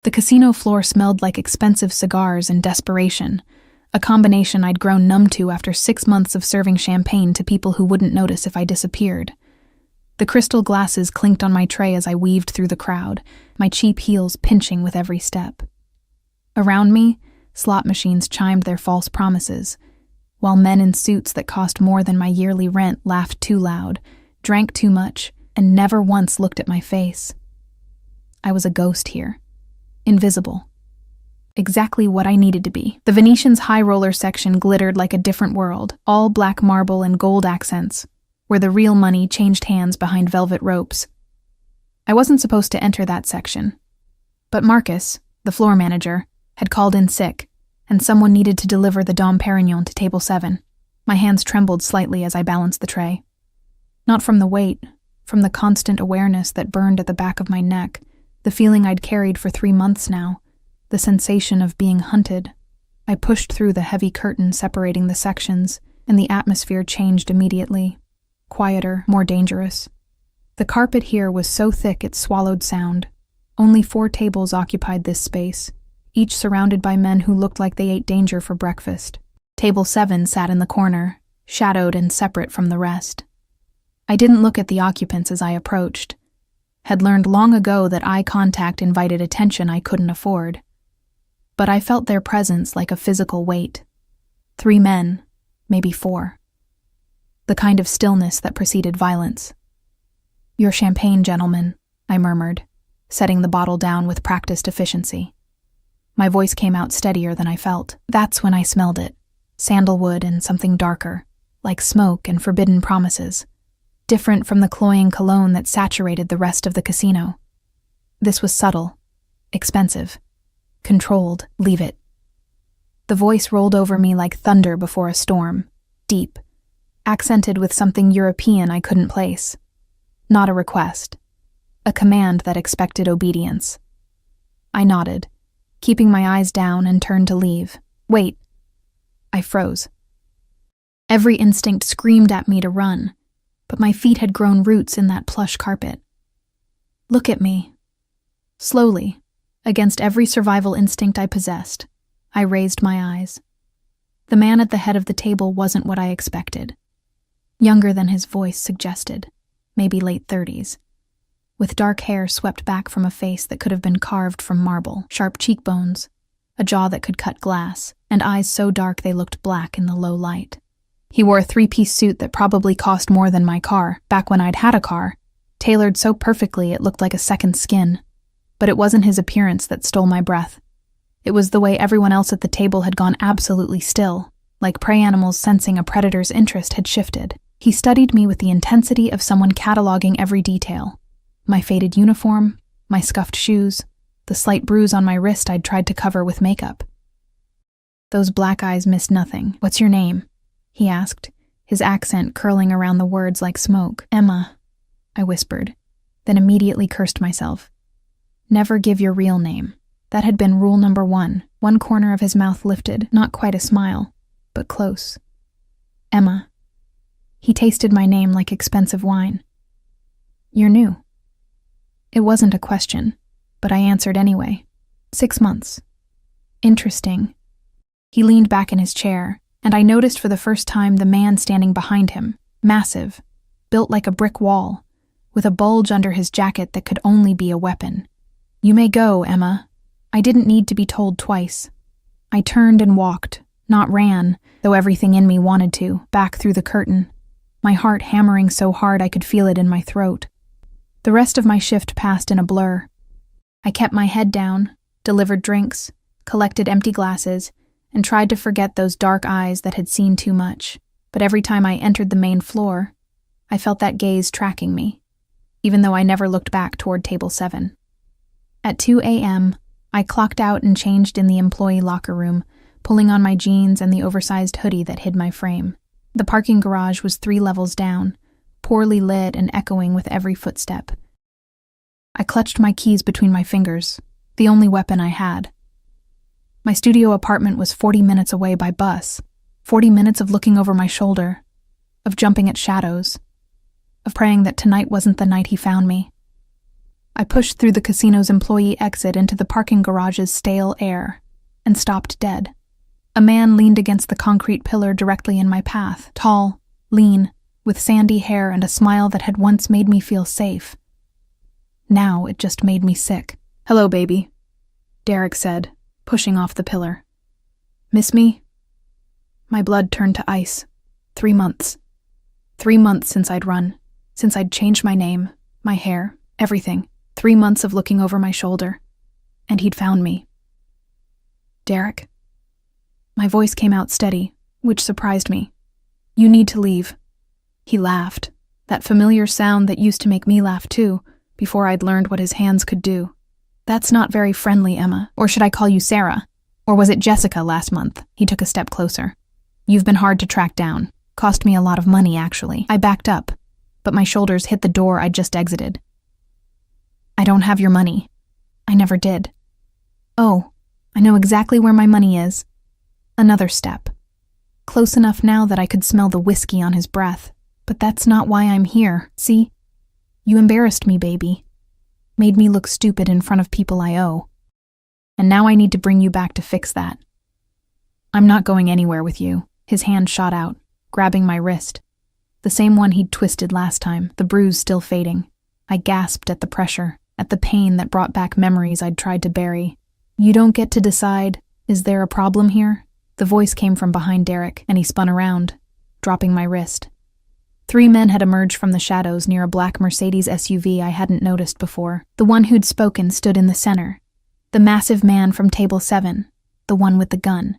The casino floor smelled like expensive cigars and desperation, a combination I'd grown numb to after 6 months of serving champagne to people who wouldn't notice if I disappeared. The crystal glasses clinked on my tray as I weaved through the crowd, my cheap heels pinching with every step. Around me, slot machines chimed their false promises, while men in suits that cost more than my yearly rent laughed too loud, drank too much, and never once looked at my face. I was a ghost here. Invisible. Exactly what I needed to be. The Venetian's high roller section glittered like a different world, all black marble and gold accents, where the real money changed hands behind velvet ropes. I wasn't supposed to enter that section. But Marcus, the floor manager, had called in sick, and someone needed to deliver the Dom Perignon to table 7. My hands trembled slightly as I balanced the tray. Not from the weight, from the constant awareness that burned at the back of my neck, the feeling I'd carried for 3 months now, the sensation of being hunted. I pushed through the heavy curtain separating the sections, and the atmosphere changed immediately. Quieter, more dangerous. The carpet here was so thick it swallowed sound. Only 4 tables occupied this space, each surrounded by men who looked like they ate danger for breakfast. Table 7 sat in the corner, shadowed and separate from the rest. I didn't look at the occupants as I approached. Had learned long ago that eye contact invited attention I couldn't afford. But I felt their presence like a physical weight. 3 men, maybe 4. The kind of stillness that preceded violence. "Your champagne, gentlemen," I murmured, setting the bottle down with practiced efficiency. My voice came out steadier than I felt. That's when I smelled it. Sandalwood and something darker, like smoke and forbidden promises. Different from the cloying cologne that saturated the rest of the casino. This was subtle, expensive, controlled. Leave it. The voice rolled over me like thunder before a storm, deep, accented with something European I couldn't place. Not a request. A command that expected obedience. I nodded, keeping my eyes down, and turned to leave. Wait. I froze. Every instinct screamed at me to run, but my feet had grown roots in that plush carpet. Look at me. Slowly, against every survival instinct I possessed, I raised my eyes. The man at the head of the table wasn't what I expected. Younger than his voice suggested, maybe late 30s, with dark hair swept back from a face that could have been carved from marble, sharp cheekbones, a jaw that could cut glass, and eyes so dark they looked black in the low light. He wore a 3-piece suit that probably cost more than my car, back when I'd had a car, tailored so perfectly it looked like a second skin. But it wasn't his appearance that stole my breath. It was the way everyone else at the table had gone absolutely still, like prey animals sensing a predator's interest had shifted. He studied me with the intensity of someone cataloging every detail. My faded uniform, my scuffed shoes, the slight bruise on my wrist I'd tried to cover with makeup. Those black eyes missed nothing. "What's your name?" he asked, his accent curling around the words like smoke. "Emma," I whispered, then immediately cursed myself. Never give your real name. That had been rule number 1. One corner of his mouth lifted, not quite a smile, but close. "Emma." He tasted my name like expensive wine. "You're new." It wasn't a question, but I answered anyway. 6 months. "Interesting." He leaned back in his chair, and I noticed for the first time the man standing behind him, massive, built like a brick wall, with a bulge under his jacket that could only be a weapon. "You may go, Emma." I didn't need to be told twice. I turned and walked, not ran, though everything in me wanted to, back through the curtain, my heart hammering so hard I could feel it in my throat. The rest of my shift passed in a blur. I kept my head down, delivered drinks, collected empty glasses, and tried to forget those dark eyes that had seen too much. But every time I entered the main floor, I felt that gaze tracking me, even though I never looked back toward table 7. At 2 a.m., I clocked out and changed in the employee locker room, pulling on my jeans and the oversized hoodie that hid my frame. The parking garage was 3 levels down, poorly lit and echoing with every footstep. I clutched my keys between my fingers, the only weapon I had. My studio apartment was 40 minutes away by bus, 40 minutes of looking over my shoulder, of jumping at shadows, of praying that tonight wasn't the night he found me. I pushed through the casino's employee exit into the parking garage's stale air and stopped dead. A man leaned against the concrete pillar directly in my path, tall, lean, with sandy hair and a smile that had once made me feel safe. Now it just made me sick. "Hello, baby," Derek said, pushing off the pillar. "Miss me?" My blood turned to ice. 3 months. 3 months since I'd run, since I'd changed my name, my hair, everything. 3 months of looking over my shoulder. And he'd found me. "Derek?" My voice came out steady, which surprised me. "You need to leave." He laughed, that familiar sound that used to make me laugh too, before I'd learned what his hands could do. "That's not very friendly, Emma. Or should I call you Sarah? Or was it Jessica last month?" He took a step closer. "You've been hard to track down. Cost me a lot of money, actually." I backed up, but my shoulders hit the door I'd just exited. "I don't have your money. I never did." "Oh, I know exactly where my money is." Another step. Close enough now that I could smell the whiskey on his breath. "But that's not why I'm here, see? You embarrassed me, baby. Made me look stupid in front of people I owe. And now I need to bring you back to fix that." "I'm not going anywhere with you." His hand shot out, grabbing my wrist. The same one he'd twisted last time, the bruise still fading. I gasped at the pressure, at the pain that brought back memories I'd tried to bury. "You don't get to decide. Is there a problem here?" The voice came from behind Derek, and he spun around, dropping my wrist. 3 men had emerged from the shadows near a black Mercedes SUV I hadn't noticed before. The one who'd spoken stood in the center. The massive man from Table 7, the one with the gun.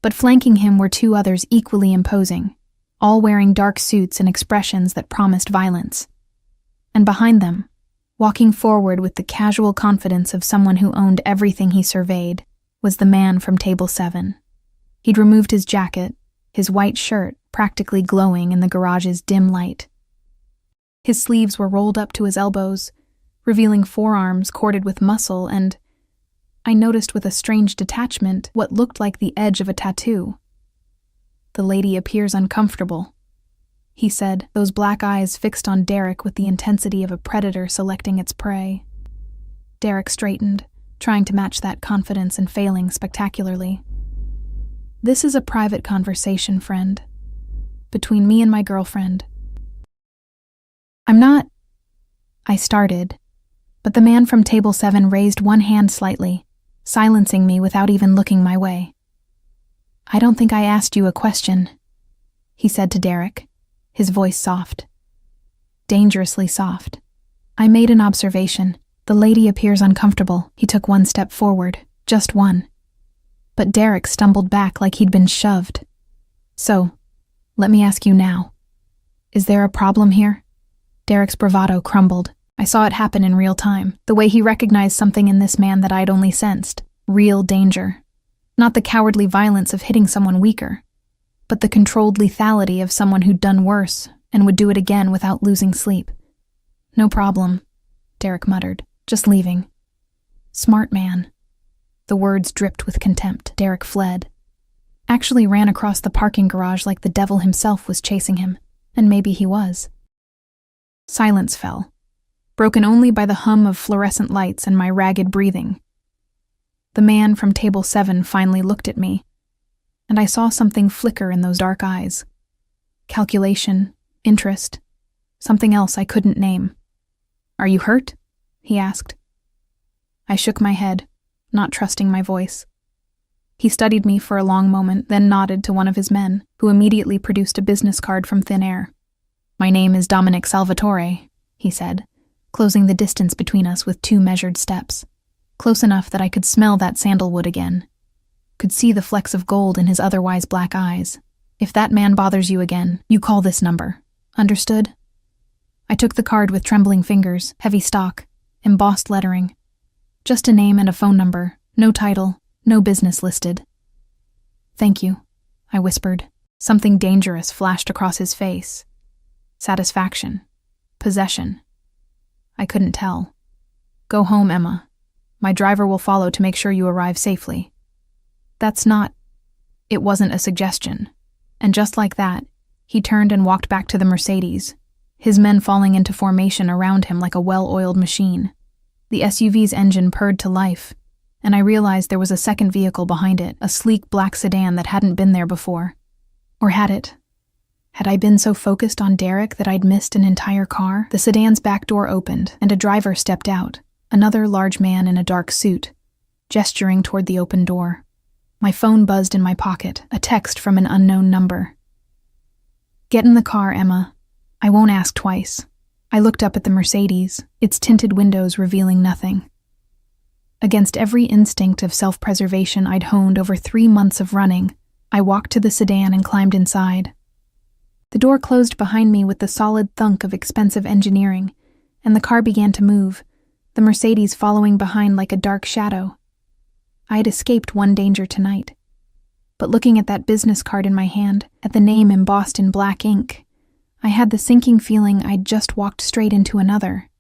But flanking him were 2 others equally imposing, all wearing dark suits and expressions that promised violence. And behind them, walking forward with the casual confidence of someone who owned everything he surveyed, was the man from Table 7. He'd removed his jacket, his white shirt practically glowing in the garage's dim light. His sleeves were rolled up to his elbows, revealing forearms corded with muscle, and I noticed with a strange detachment what looked like the edge of a tattoo. "The lady appears uncomfortable," he said, those black eyes fixed on Derek with the intensity of a predator selecting its prey. Derek straightened, trying to match that confidence and failing spectacularly. "This is a private conversation, friend. Between me and my girlfriend." "I'm not—" I started, but the man from Table 7 raised one hand slightly, silencing me without even looking my way. "I don't think I asked you a question," he said to Derek, his voice soft. Dangerously soft. "I made an observation. The lady appears uncomfortable." He took 1 step forward, just one. But Derek stumbled back like he'd been shoved. "So, let me ask you now. Is there a problem here?" Derek's bravado crumbled. I saw it happen in real time, the way he recognized something in this man that I'd only sensed. Real danger. Not the cowardly violence of hitting someone weaker, but the controlled lethality of someone who'd done worse and would do it again without losing sleep. "No problem," Derek muttered, "just leaving." "Smart man." The words dripped with contempt. Derek fled. Actually ran across the parking garage like the devil himself was chasing him, and maybe he was. Silence fell, broken only by the hum of fluorescent lights and my ragged breathing. The man from Table 7 finally looked at me, and I saw something flicker in those dark eyes. Calculation, interest, something else I couldn't name. "Are you hurt?" he asked. I shook my head, not trusting my voice. He studied me for a long moment, then nodded to one of his men, who immediately produced a business card from thin air. "My name is Dominic Salvatore," he said, closing the distance between us with 2 measured steps, close enough that I could smell that sandalwood again, could see the flecks of gold in his otherwise black eyes. "If that man bothers you again, you call this number. Understood?" I took the card with trembling fingers, heavy stock, embossed lettering. Just a name and a phone number, no title, no business listed. "Thank you," I whispered. Something dangerous flashed across his face. Satisfaction. Possession. I couldn't tell. "Go home, Emma. My driver will follow to make sure you arrive safely." "That's not—" It wasn't a suggestion. And just like that, he turned and walked back to the Mercedes, his men falling into formation around him like a well-oiled machine. The SUV's engine purred to life, and I realized there was a second vehicle behind it, a sleek black sedan that hadn't been there before. Or had it? Had I been so focused on Derek that I'd missed an entire car? The sedan's back door opened, and a driver stepped out, another large man in a dark suit, gesturing toward the open door. My phone buzzed in my pocket, a text from an unknown number. "Get in the car, Emma. I won't ask twice." I looked up at the Mercedes, its tinted windows revealing nothing. Against every instinct of self-preservation I'd honed over 3 months of running, I walked to the sedan and climbed inside. The door closed behind me with the solid thunk of expensive engineering, and the car began to move, the Mercedes following behind like a dark shadow. I had escaped one danger tonight. But looking at that business card in my hand, at the name embossed in black ink, I had the sinking feeling I'd just walked straight into another.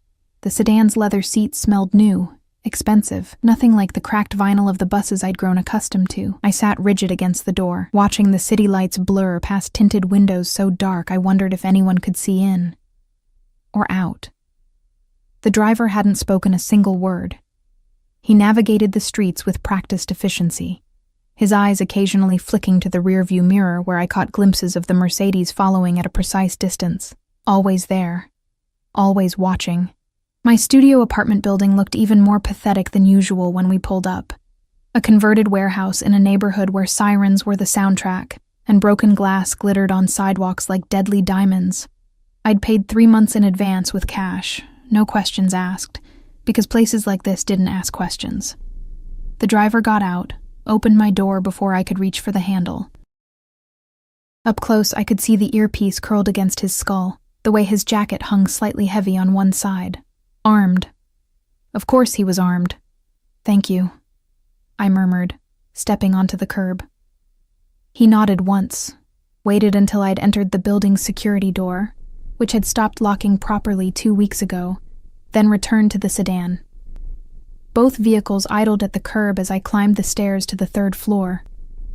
The sedan's leather seats smelled new, expensive, nothing like the cracked vinyl of the buses I'd grown accustomed to. I sat rigid against the door, watching the city lights blur past tinted windows so dark I wondered if anyone could see in. Or out. The driver hadn't spoken a single word. He navigated the streets with practiced efficiency, his eyes occasionally flicking to the rearview mirror where I caught glimpses of the Mercedes following at a precise distance. Always there. Always watching. My studio apartment building looked even more pathetic than usual when we pulled up. A converted warehouse in a neighborhood where sirens were the soundtrack, and broken glass glittered on sidewalks like deadly diamonds. I'd paid 3 months in advance with cash, no questions asked, because places like this didn't ask questions. The driver got out, opened my door before I could reach for the handle. Up close, I could see the earpiece curled against his skull, the way his jacket hung slightly heavy on one side. Armed. Of course he was armed. "Thank you," I murmured, stepping onto the curb. He nodded once, waited until I'd entered the building's security door, which had stopped locking properly 2 weeks ago, then returned to the sedan. Both vehicles idled at the curb as I climbed the stairs to the 3rd floor,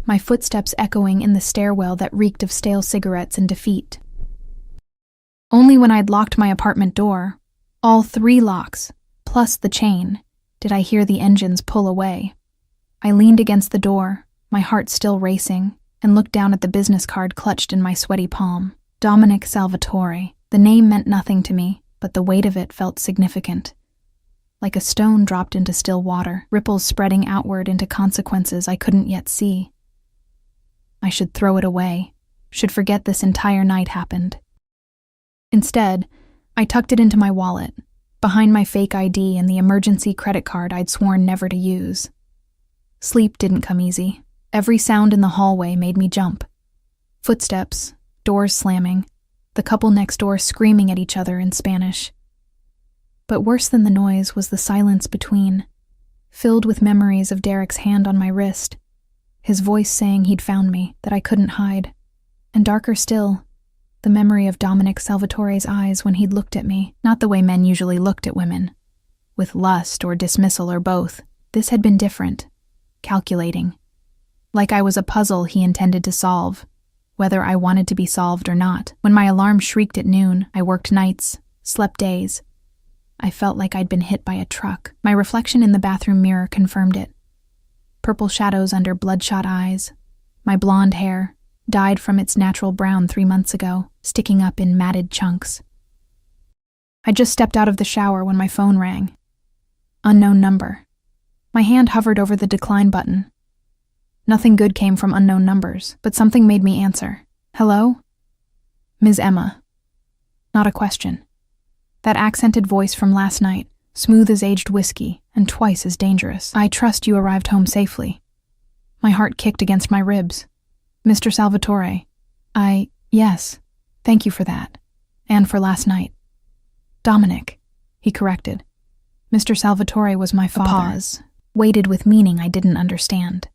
my footsteps echoing in the stairwell that reeked of stale cigarettes and defeat. Only when I'd locked my apartment door, all 3 locks, plus the chain, did I hear the engines pull away. I leaned against the door, my heart still racing, and looked down at the business card clutched in my sweaty palm. Dominic Salvatore. The name meant nothing to me, but the weight of it felt significant. Like a stone dropped into still water, ripples spreading outward into consequences I couldn't yet see. I should throw it away, should forget this entire night happened. Instead, I tucked it into my wallet, behind my fake ID and the emergency credit card I'd sworn never to use. Sleep didn't come easy. Every sound in the hallway made me jump. Footsteps, doors slamming, the couple next door screaming at each other in Spanish. But worse than the noise was the silence between, filled with memories of Derek's hand on my wrist, his voice saying he'd found me, that I couldn't hide, and darker still, the memory of Dominic Salvatore's eyes when he'd looked at me, not the way men usually looked at women, with lust or dismissal or both. This had been different, calculating, like I was a puzzle he intended to solve, whether I wanted to be solved or not. When my alarm shrieked at noon, I worked nights, slept days. I felt like I'd been hit by a truck. My reflection in the bathroom mirror confirmed it. Purple shadows under bloodshot eyes, my blonde hair, dyed from its natural brown 3 months ago, sticking up in matted chunks. I just stepped out of the shower when my phone rang. Unknown number. My hand hovered over the decline button. Nothing good came from unknown numbers, but something made me answer. "Hello?" "Ms. Emma." Not a question. That accented voice from last night, smooth as aged whiskey and twice as dangerous. "I trust you arrived home safely." My heart kicked against my ribs. "Mr. Salvatore, yes, thank you for that, and for last night." "Dominic," he corrected. Mr. Salvatore was my father. A pause, weighted with meaning I didn't understand.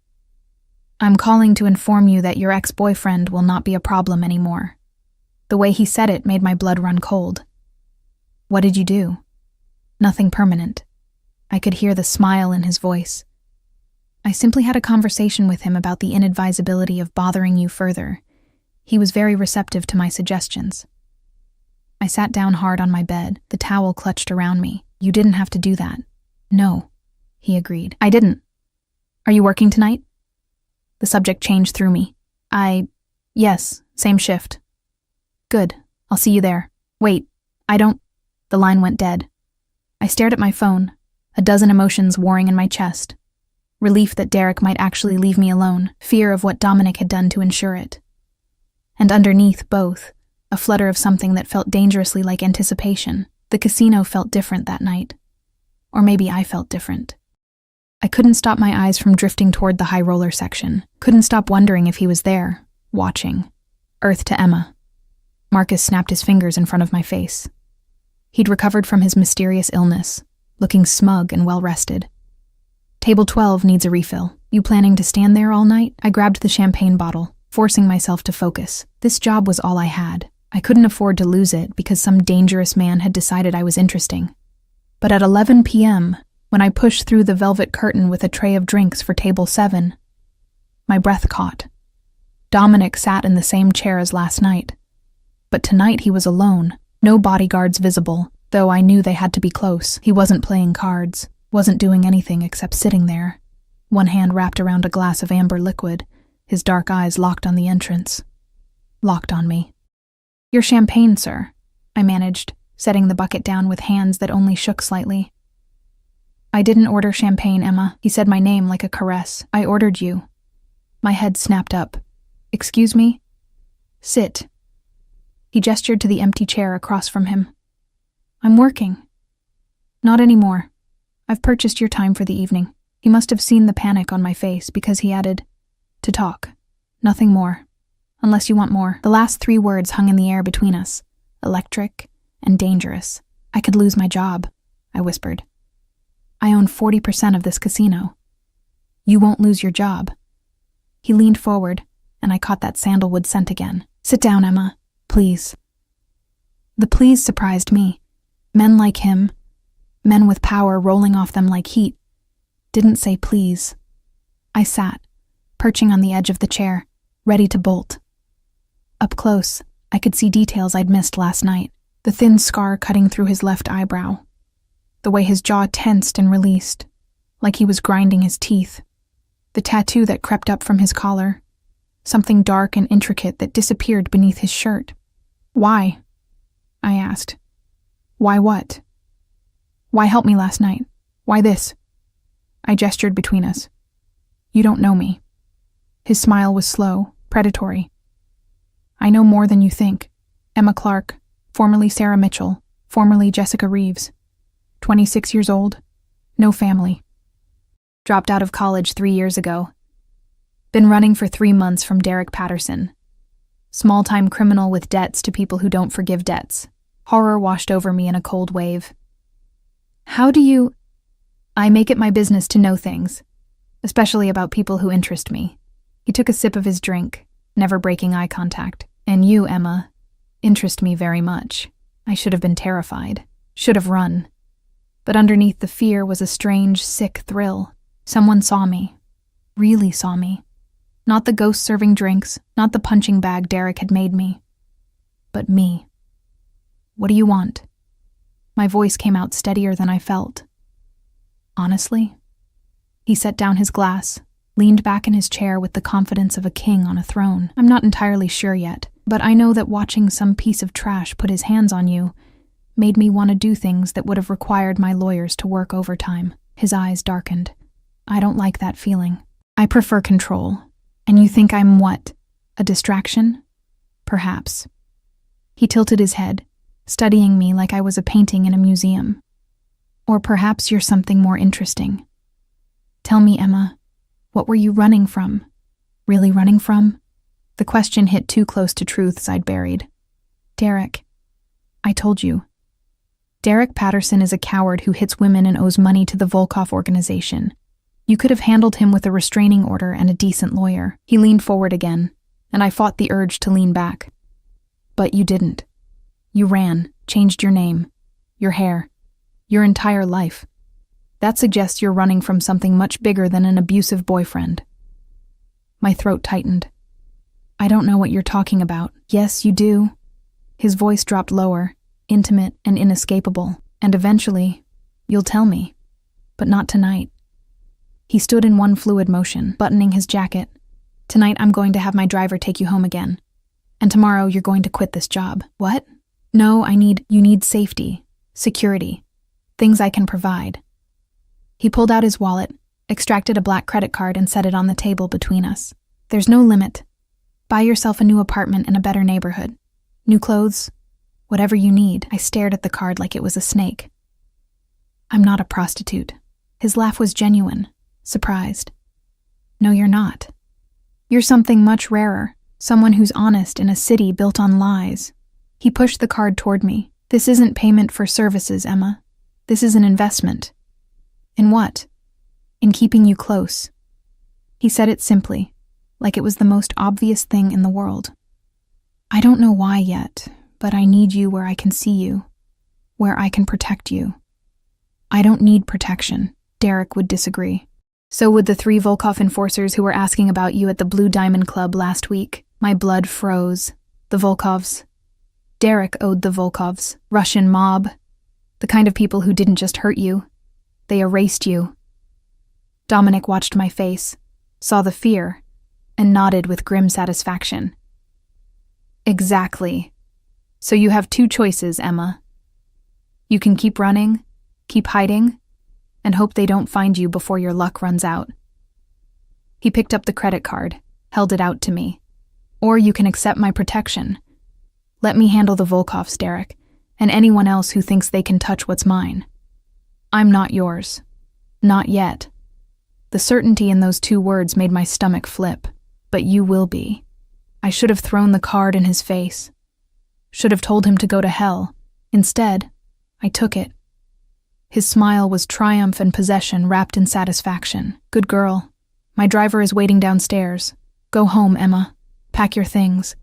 "I'm calling to inform you that your ex-boyfriend will not be a problem anymore." The way he said it made my blood run cold. "What did you do?" "Nothing permanent." I could hear the smile in his voice. "I simply had a conversation with him about the inadvisability of bothering you further. He was very receptive to my suggestions." I sat down hard on my bed, the towel clutched around me. "You didn't have to do that." No, he agreed. I didn't. Are you working tonight? The subject changed through me. Yes, same shift. Good, I'll see you there. Wait, I don't. The line went dead. I stared at my phone, a dozen emotions warring in my chest. Relief that Derek might actually leave me alone, fear of what Dominic had done to ensure it. And underneath both, a flutter of something that felt dangerously like anticipation. The casino felt different that night. Or maybe I felt different. I couldn't stop my eyes from drifting toward the high roller section. Couldn't stop wondering if he was there, watching. Earth to Emma. Marcus snapped his fingers in front of my face. He'd recovered from his mysterious illness, looking smug and well-rested. Table 12 needs a refill. You planning to stand there all night? I grabbed the champagne bottle, forcing myself to focus. This job was all I had. I couldn't afford to lose it because some dangerous man had decided I was interesting. But at 11 p.m., when I pushed through the velvet curtain with a tray of drinks for table 7, my breath caught. Dominic sat in the same chair as last night. But tonight he was alone, no bodyguards visible, though I knew they had to be close. He wasn't playing cards, wasn't doing anything except sitting there, one hand wrapped around a glass of amber liquid, his dark eyes locked on the entrance. Locked on me. Your champagne, sir, I managed, setting the bucket down with hands that only shook slightly. I didn't order champagne, Emma. He said my name like a caress. I ordered you. My head snapped up. Excuse me? Sit. He gestured to the empty chair across from him. I'm working. Not anymore. I've purchased your time for the evening. He must have seen the panic on my face because he added, to talk. Nothing more. Unless you want more. The last 3 words hung in the air between us. Electric and dangerous. I could lose my job, I whispered. I own 40% of this casino. You won't lose your job. He leaned forward, and I caught that sandalwood scent again. Sit down, Emma, please. The please surprised me. Men like him, men with power rolling off them like heat, didn't say please. I sat, perching on the edge of the chair, ready to bolt. Up close, I could see details I'd missed last night. The thin scar cutting through his left eyebrow. The way his jaw tensed and released, like he was grinding his teeth. The tattoo that crept up from his collar. Something dark and intricate that disappeared beneath his shirt. Why? I asked. Why what? Why help me last night? Why this? I gestured between us. You don't know me. His smile was slow, predatory. I know more than you think. Emma Clark, formerly Sarah Mitchell, formerly Jessica Reeves. 26 years old, no family. Dropped out of college 3 years ago. Been running for 3 months from Derek Patterson. Small-time criminal with debts to people who don't forgive debts. Horror washed over me in a cold wave. How do you... I make it my business to know things, especially about people who interest me. He took a sip of his drink, never breaking eye contact. And you, Emma, interest me very much. I should have been terrified. Should have run. But underneath the fear was a strange, sick thrill. Someone saw me. Really saw me. Not the ghost serving drinks, not the punching bag Derek had made me. But me. What do you want? My voice came out steadier than I felt. Honestly? He set down his glass, leaned back in his chair with the confidence of a king on a throne. I'm not entirely sure yet, but I know that watching some piece of trash put his hands on you made me want to do things that would have required my lawyers to work overtime. His eyes darkened. I don't like that feeling. I prefer control. And you think I'm what? A distraction? Perhaps. He tilted his head, studying me like I was a painting in a museum. Or perhaps you're something more interesting. Tell me, Emma, what were you running from? Really running from? The question hit too close to truths I'd buried. Derek. I told you. Derek Patterson is a coward who hits women and owes money to the Volkov organization. You could have handled him with a restraining order and a decent lawyer. He leaned forward again, and I fought the urge to lean back. But you didn't. You ran, changed your name, your hair, your entire life. That suggests you're running from something much bigger than an abusive boyfriend. My throat tightened. I don't know what you're talking about. Yes, you do. His voice dropped lower, intimate and inescapable, and eventually, you'll tell me. But not tonight. He stood in one fluid motion, buttoning his jacket. Tonight I'm going to have my driver take you home again. And tomorrow you're going to quit this job. What? No, you need safety, security, things I can provide. He pulled out his wallet, extracted a black credit card and set it on the table between us. There's no limit. Buy yourself a new apartment in a better neighborhood. New clothes, whatever you need. I stared at the card like it was a snake. I'm not a prostitute. His laugh was genuine, surprised. No, you're not. You're something much rarer, someone who's honest in a city built on lies. He pushed the card toward me. This isn't payment for services, Emma. This is an investment. In what? In keeping you close. He said it simply, like it was the most obvious thing in the world. I don't know why yet, but I need you where I can see you, where I can protect you. I don't need protection. Derek would disagree. So would the 3 Volkov enforcers who were asking about you at the Blue Diamond Club last week. My blood froze. The Volkovs. Derek owed the Volkovs, Russian mob, the kind of people who didn't just hurt you. They erased you. Dominic watched my face, saw the fear, and nodded with grim satisfaction. Exactly. So you have 2 choices, Emma. You can keep running, keep hiding, and hope they don't find you before your luck runs out. He picked up the credit card, held it out to me. Or you can accept my protection. Let me handle the Volkovs, Derek, and anyone else who thinks they can touch what's mine. I'm not yours. Not yet. The certainty in those 2 words made my stomach flip. But you will be. I should have thrown the card in his face. Should have told him to go to hell. Instead, I took it. His smile was triumph and possession wrapped in satisfaction. Good girl. My driver is waiting downstairs. Go home, Emma. Pack your things.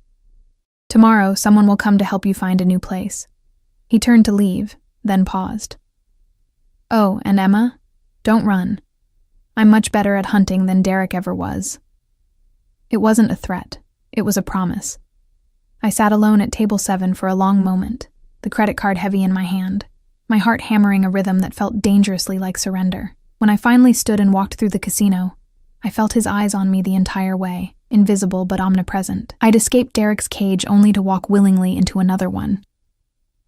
Tomorrow, someone will come to help you find a new place. He turned to leave, then paused. Oh, and Emma, don't run. I'm much better at hunting than Derek ever was. It wasn't a threat. It was a promise. I sat alone at table 7 for a long moment, the credit card heavy in my hand, my heart hammering a rhythm that felt dangerously like surrender. When I finally stood and walked through the casino, I felt his eyes on me the entire way, invisible but omnipresent. I'd escaped Derek's cage only to walk willingly into another one.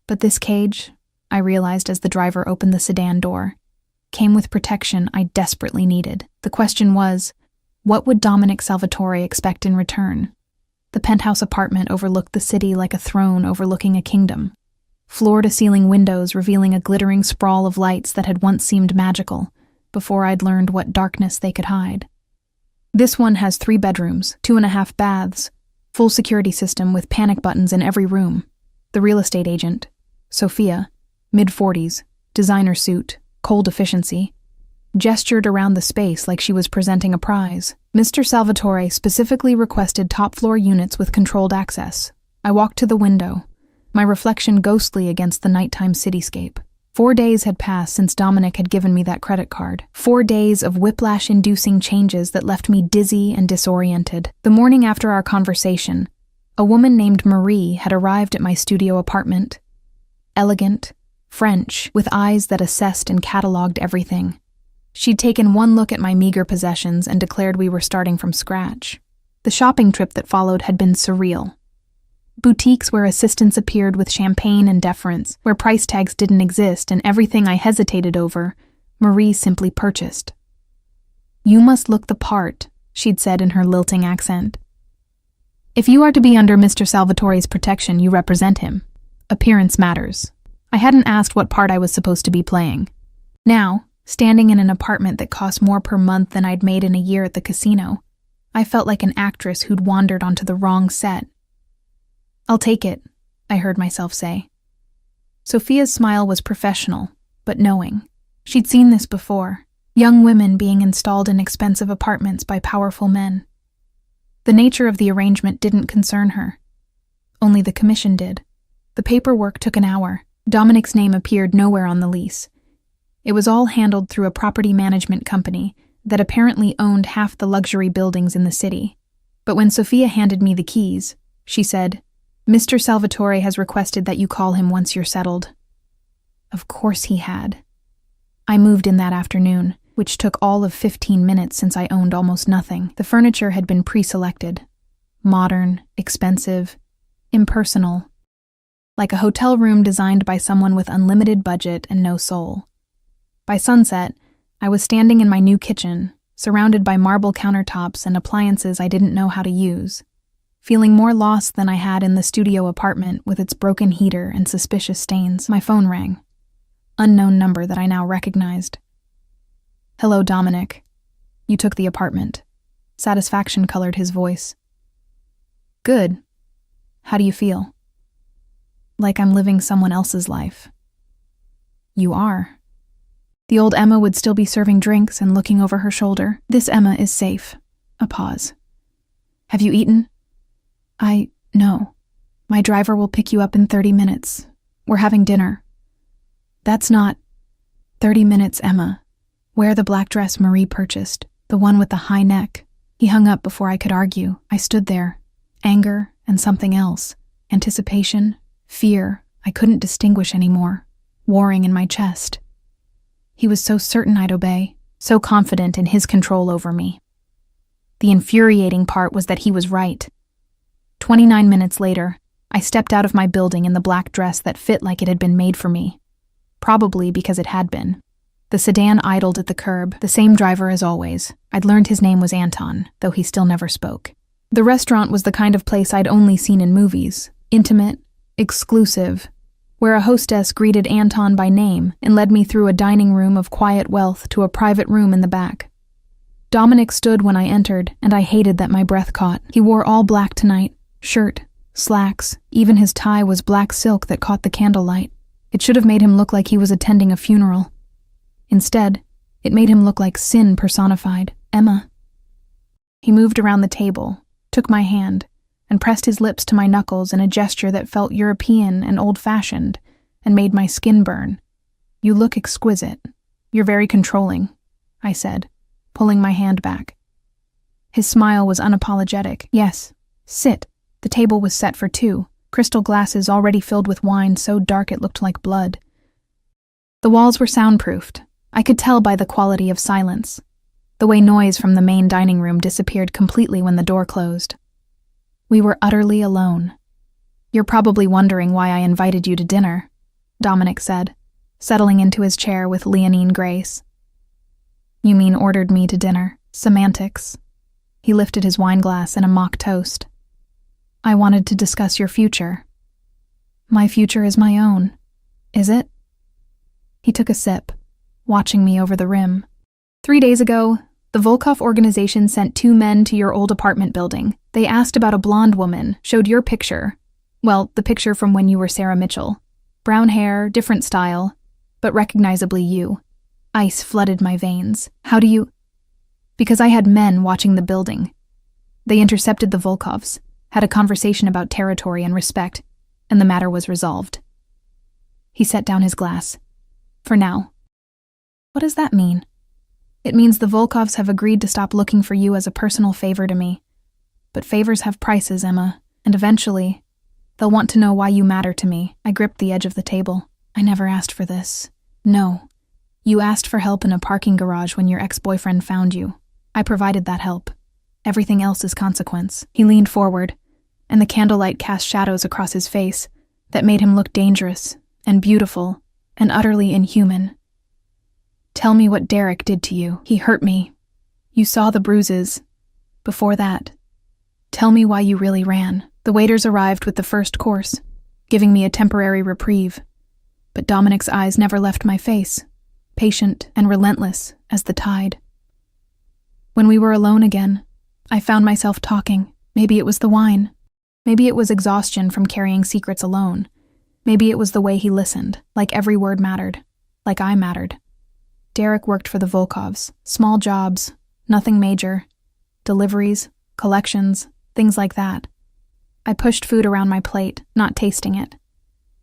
But this cage, I realized as the driver opened the sedan door, came with protection I desperately needed. The question was, what would Dominic Salvatore expect in return? The penthouse apartment overlooked the city like a throne overlooking a kingdom. Floor-to-ceiling windows revealing a glittering sprawl of lights that had once seemed magical, before I'd learned what darkness they could hide. This one has 3 bedrooms, 2.5 baths, full security system with panic buttons in every room. The real estate agent, Sophia, mid-40s, designer suit, cold efficiency, gestured around the space like she was presenting a prize. Mr. Salvatore specifically requested top-floor units with controlled access. I walked to the window, my reflection ghostly against the nighttime cityscape. 4 days had passed since Dominic had given me that credit card. 4 days of whiplash-inducing changes that left me dizzy and disoriented. The morning after our conversation, a woman named Marie had arrived at my studio apartment. Elegant, French, with eyes that assessed and cataloged everything. She'd taken one look at my meager possessions and declared we were starting from scratch. The shopping trip that followed had been surreal. Boutiques where assistants appeared with champagne and deference, where price tags didn't exist and everything I hesitated over, Marie simply purchased. You must look the part, she'd said in her lilting accent. If you are to be under Mr. Salvatore's protection, you represent him. Appearance matters. I hadn't asked what part I was supposed to be playing. Now, standing in an apartment that cost more per month than I'd made in a year at the casino, I felt like an actress who'd wandered onto the wrong set. I'll take it, I heard myself say. Sophia's smile was professional, but knowing. She'd seen this before, young women being installed in expensive apartments by powerful men. The nature of the arrangement didn't concern her. Only the commission did. The paperwork took an hour. Dominic's name appeared nowhere on the lease. It was all handled through a property management company that apparently owned half the luxury buildings in the city. But when Sophia handed me the keys, she said, Mr. Salvatore has requested that you call him once you're settled. Of course he had. I moved in that afternoon, which took all of 15 minutes since I owned almost nothing. The furniture had been pre-selected. Modern, expensive, impersonal. Like a hotel room designed by someone with unlimited budget and no soul. By sunset, I was standing in my new kitchen, surrounded by marble countertops and appliances I didn't know how to use, feeling more lost than I had in the studio apartment with its broken heater and suspicious stains. My phone rang. Unknown number that I now recognized. "Hello, Dominic. You took the apartment." Satisfaction colored his voice. "Good. How do you feel?" "Like I'm living someone else's life." "You are." The old Emma would still be serving drinks and looking over her shoulder. "This Emma is safe." A pause. "Have you eaten?" No. My driver will pick you up in 30 minutes. We're having dinner." "That's not 30 minutes, Emma. Wear the black dress Marie purchased, the one with the high neck." He hung up before I could argue. I stood there. Anger and something else. Anticipation, fear, I couldn't distinguish anymore, warring in my chest. He was so certain I'd obey, so confident in his control over me. The infuriating part was that he was right. 29 minutes later, I stepped out of my building in the black dress that fit like it had been made for me. Probably because it had been. The sedan idled at the curb, the same driver as always. I'd learned his name was Anton, though he still never spoke. The restaurant was the kind of place I'd only seen in movies. Intimate, exclusive, where a hostess greeted Anton by name and led me through a dining room of quiet wealth to a private room in the back. Dominic stood when I entered, and I hated that my breath caught. He wore all black tonight. Shirt, slacks, even his tie was black silk that caught the candlelight. It should have made him look like he was attending a funeral. Instead, it made him look like sin personified. Emma. He moved around the table, took my hand, and pressed his lips to my knuckles in a gesture that felt European and old-fashioned, and made my skin burn. "You look exquisite. You're very controlling," I said, pulling my hand back. His smile was unapologetic. "Yes, sit." The table was set for two, crystal glasses already filled with wine so dark it looked like blood. The walls were soundproofed. I could tell by the quality of silence, the way noise from the main dining room disappeared completely when the door closed. We were utterly alone. "You're probably wondering why I invited you to dinner," Dominic said, settling into his chair with leonine grace. "You mean ordered me to dinner? Semantics." He lifted his wineglass in a mock toast. "I wanted to discuss your future." "My future is my own. Is it?" He took a sip, watching me over the rim. 3 days ago, the Volkov organization sent 2 men to your old apartment building. They asked about a blonde woman, showed your picture. Well, the picture from when you were Sarah Mitchell. Brown hair, different style, but recognizably you. Ice flooded my veins. "How do you—" "Because I had men watching the building. They intercepted the Volkovs, had a conversation about territory and respect, and the matter was resolved." He set down his glass. "For now." "What does that mean?" "It means the Volkovs have agreed to stop looking for you as a personal favor to me. But favors have prices, Emma, and eventually, they'll want to know why you matter to me." I gripped the edge of the table. "I never asked for this." "No. You asked for help in a parking garage when your ex-boyfriend found you. I provided that help. Everything else is consequence." He leaned forward, and the candlelight cast shadows across his face that made him look dangerous and beautiful and utterly inhuman. "Tell me what Derek did to you. He hurt me. You saw the bruises. Before that, tell me why you really ran." The waiters arrived with the first course, giving me a temporary reprieve. But Dominic's eyes never left my face, patient and relentless as the tide. When we were alone again, I found myself talking. Maybe it was the wine. Maybe it was exhaustion from carrying secrets alone. Maybe it was the way he listened, like every word mattered, like I mattered. Derek worked for the Volkovs, small jobs, nothing major, deliveries, collections, things like that. I pushed food around my plate, not tasting it.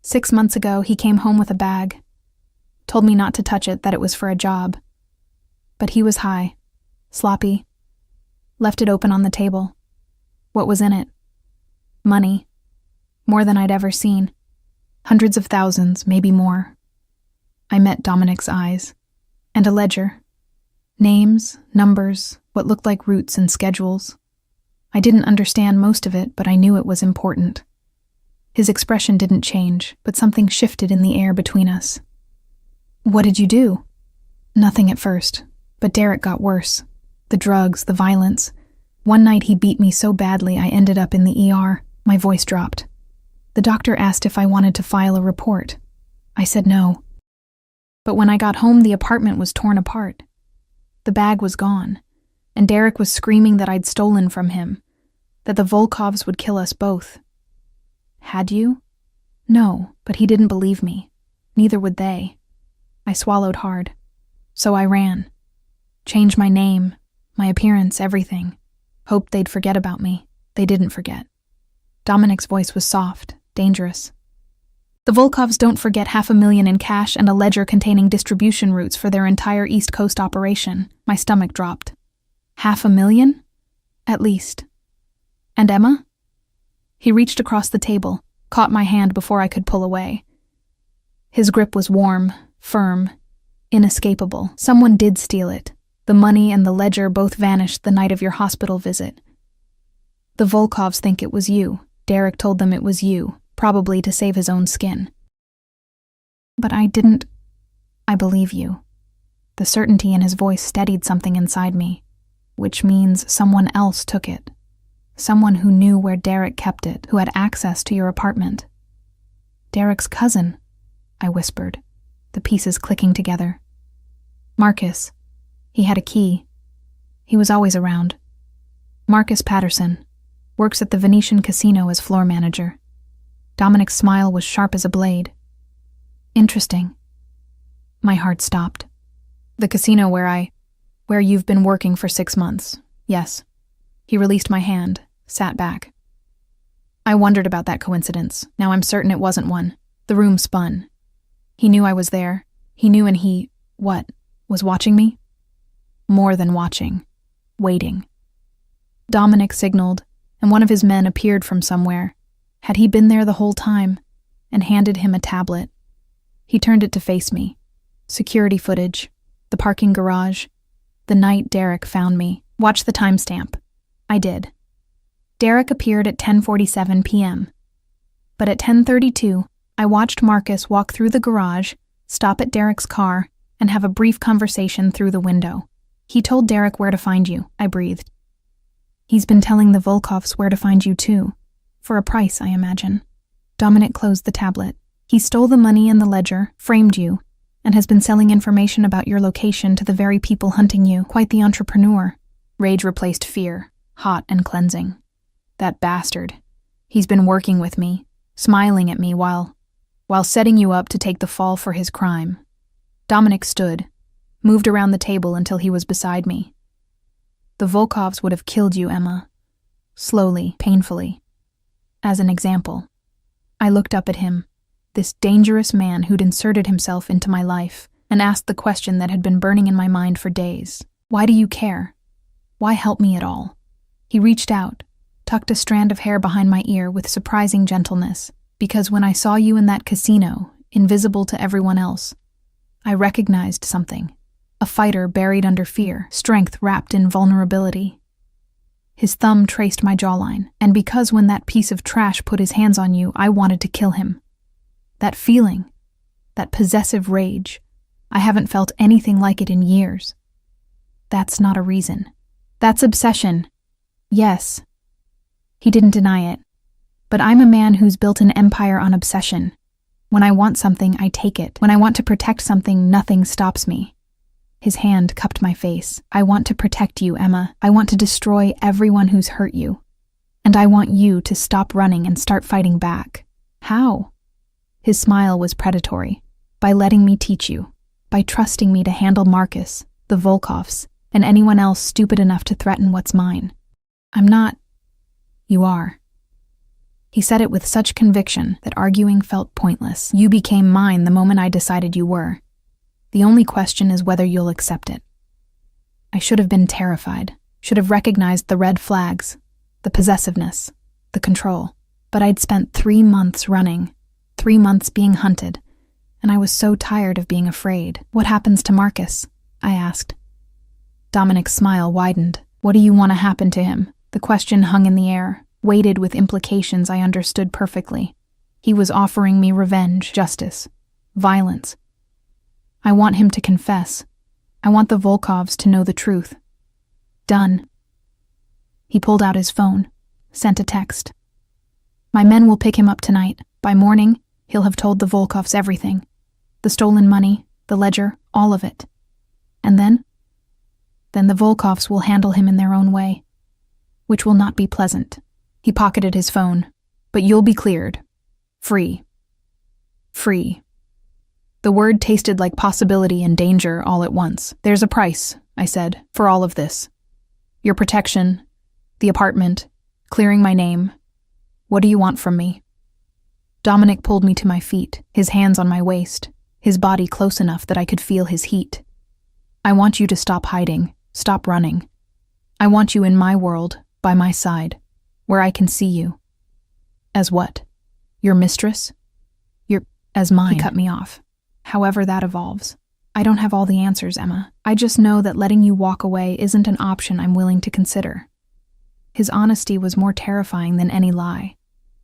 6 months ago, he came home with a bag, told me not to touch it, that it was for a job. But he was high, sloppy, left it open on the table. What was in it? Money. More than I'd ever seen. Hundreds of thousands, maybe more. I met Dominic's eyes. And a ledger. Names, numbers, what looked like routes and schedules. I didn't understand most of it, but I knew it was important. His expression didn't change, but something shifted in the air between us. What did you do? Nothing at first, but Derek got worse. The drugs, the violence. One night he beat me so badly I ended up in the ER. My voice dropped. The doctor asked if I wanted to file a report. I said no. But when I got home, the apartment was torn apart. The bag was gone, and Derek was screaming that I'd stolen from him, that the Volkovs would kill us both. Had you? No, but he didn't believe me. Neither would they. I swallowed hard. So I ran. Changed my name, my appearance, everything. Hoped they'd forget about me. They didn't forget. Dominic's voice was soft, dangerous. The Volkovs don't forget $500,000 in cash and a ledger containing distribution routes for their entire East Coast operation. My stomach dropped. $500,000? At least. And Emma? He reached across the table, caught my hand before I could pull away. His grip was warm, firm, inescapable. Someone did steal it. The money and the ledger both vanished the night of your hospital visit. The Volkovs think it was you. Derek told them it was you, probably to save his own skin. But I didn't. I believe you. The certainty in his voice steadied something inside me, which means someone else took it. Someone who knew where Derek kept it, who had access to your apartment. Derek's cousin, I whispered, the pieces clicking together. Marcus. He had a key. He was always around. Marcus Patterson. Works at the Venetian Casino as floor manager. Dominic's smile was sharp as a blade. Interesting. My heart stopped. The casino where you've been working for 6 months. Yes. He released my hand, sat back. I wondered about that coincidence. Now I'm certain it wasn't one. The room spun. He knew I was there. He knew, and he, was watching me? More than watching. Waiting. Dominic signaled, and one of his men appeared from somewhere. Had he been there the whole time? And handed him a tablet. He turned it to face me. Security footage. The parking garage. The night Derek found me. Watch the timestamp. I did. Derek appeared at 10:47 p.m. But at 10:32, I watched Marcus walk through the garage, stop at Derek's car, and have a brief conversation through the window. He told Derek where to find you, I breathed. He's been telling the Volkovs where to find you too. For a price, I imagine. Dominic closed the tablet. He stole the money and the ledger, framed you, and has been selling information about your location to the very people hunting you. Quite the entrepreneur. Rage replaced fear, hot and cleansing. That bastard. He's been working with me, smiling at me while setting you up to take the fall for his crime. Dominic stood, moved around the table until he was beside me. The Volkovs would have killed you, Emma. Slowly, painfully. As an example. I looked up at him, this dangerous man who'd inserted himself into my life, and asked the question that had been burning in my mind for days. Why do you care? Why help me at all? He reached out, tucked a strand of hair behind my ear with surprising gentleness, because when I saw you in that casino, invisible to everyone else, I recognized something. A fighter buried under fear, strength wrapped in vulnerability. His thumb traced my jawline, and because when that piece of trash put his hands on you, I wanted to kill him. That feeling, that possessive rage, I haven't felt anything like it in years. That's not a reason. That's obsession. Yes. He didn't deny it. But I'm a man who's built an empire on obsession. When I want something, I take it. When I want to protect something, nothing stops me. His hand cupped my face. I want to protect you, Emma. I want to destroy everyone who's hurt you. And I want you to stop running and start fighting back. How? His smile was predatory. By letting me teach you. By trusting me to handle Marcus, the Volkovs, and anyone else stupid enough to threaten what's mine. I'm not. You are. He said it with such conviction that arguing felt pointless. You became mine the moment I decided you were. The only question is whether you'll accept it. I should have been terrified, should have recognized the red flags, the possessiveness, the control. But I'd spent 3 months running, 3 months being hunted, and I was so tired of being afraid. What happens to Marcus? I asked. Dominic's smile widened. What do you want to happen to him? The question hung in the air, weighted with implications I understood perfectly. He was offering me revenge, justice, violence. I want him to confess. I want the Volkovs to know the truth. Done. He pulled out his phone, sent a text. My men will pick him up tonight. By morning, he'll have told the Volkovs everything. The stolen money, the ledger, all of it. And then? Then the Volkovs will handle him in their own way, which will not be pleasant. He pocketed his phone. But you'll be cleared. Free. Free. The word tasted like possibility and danger all at once. There's a price, I said, for all of this. Your protection, the apartment, clearing my name. What do you want from me? Dominic pulled me to my feet, his hands on my waist, his body close enough that I could feel his heat. I want you to stop hiding, stop running. I want you in my world, by my side, where I can see you. As what? Your mistress? As mine. He cut me off. However that evolves. I don't have all the answers, Emma. I just know that letting you walk away isn't an option I'm willing to consider. His honesty was more terrifying than any lie.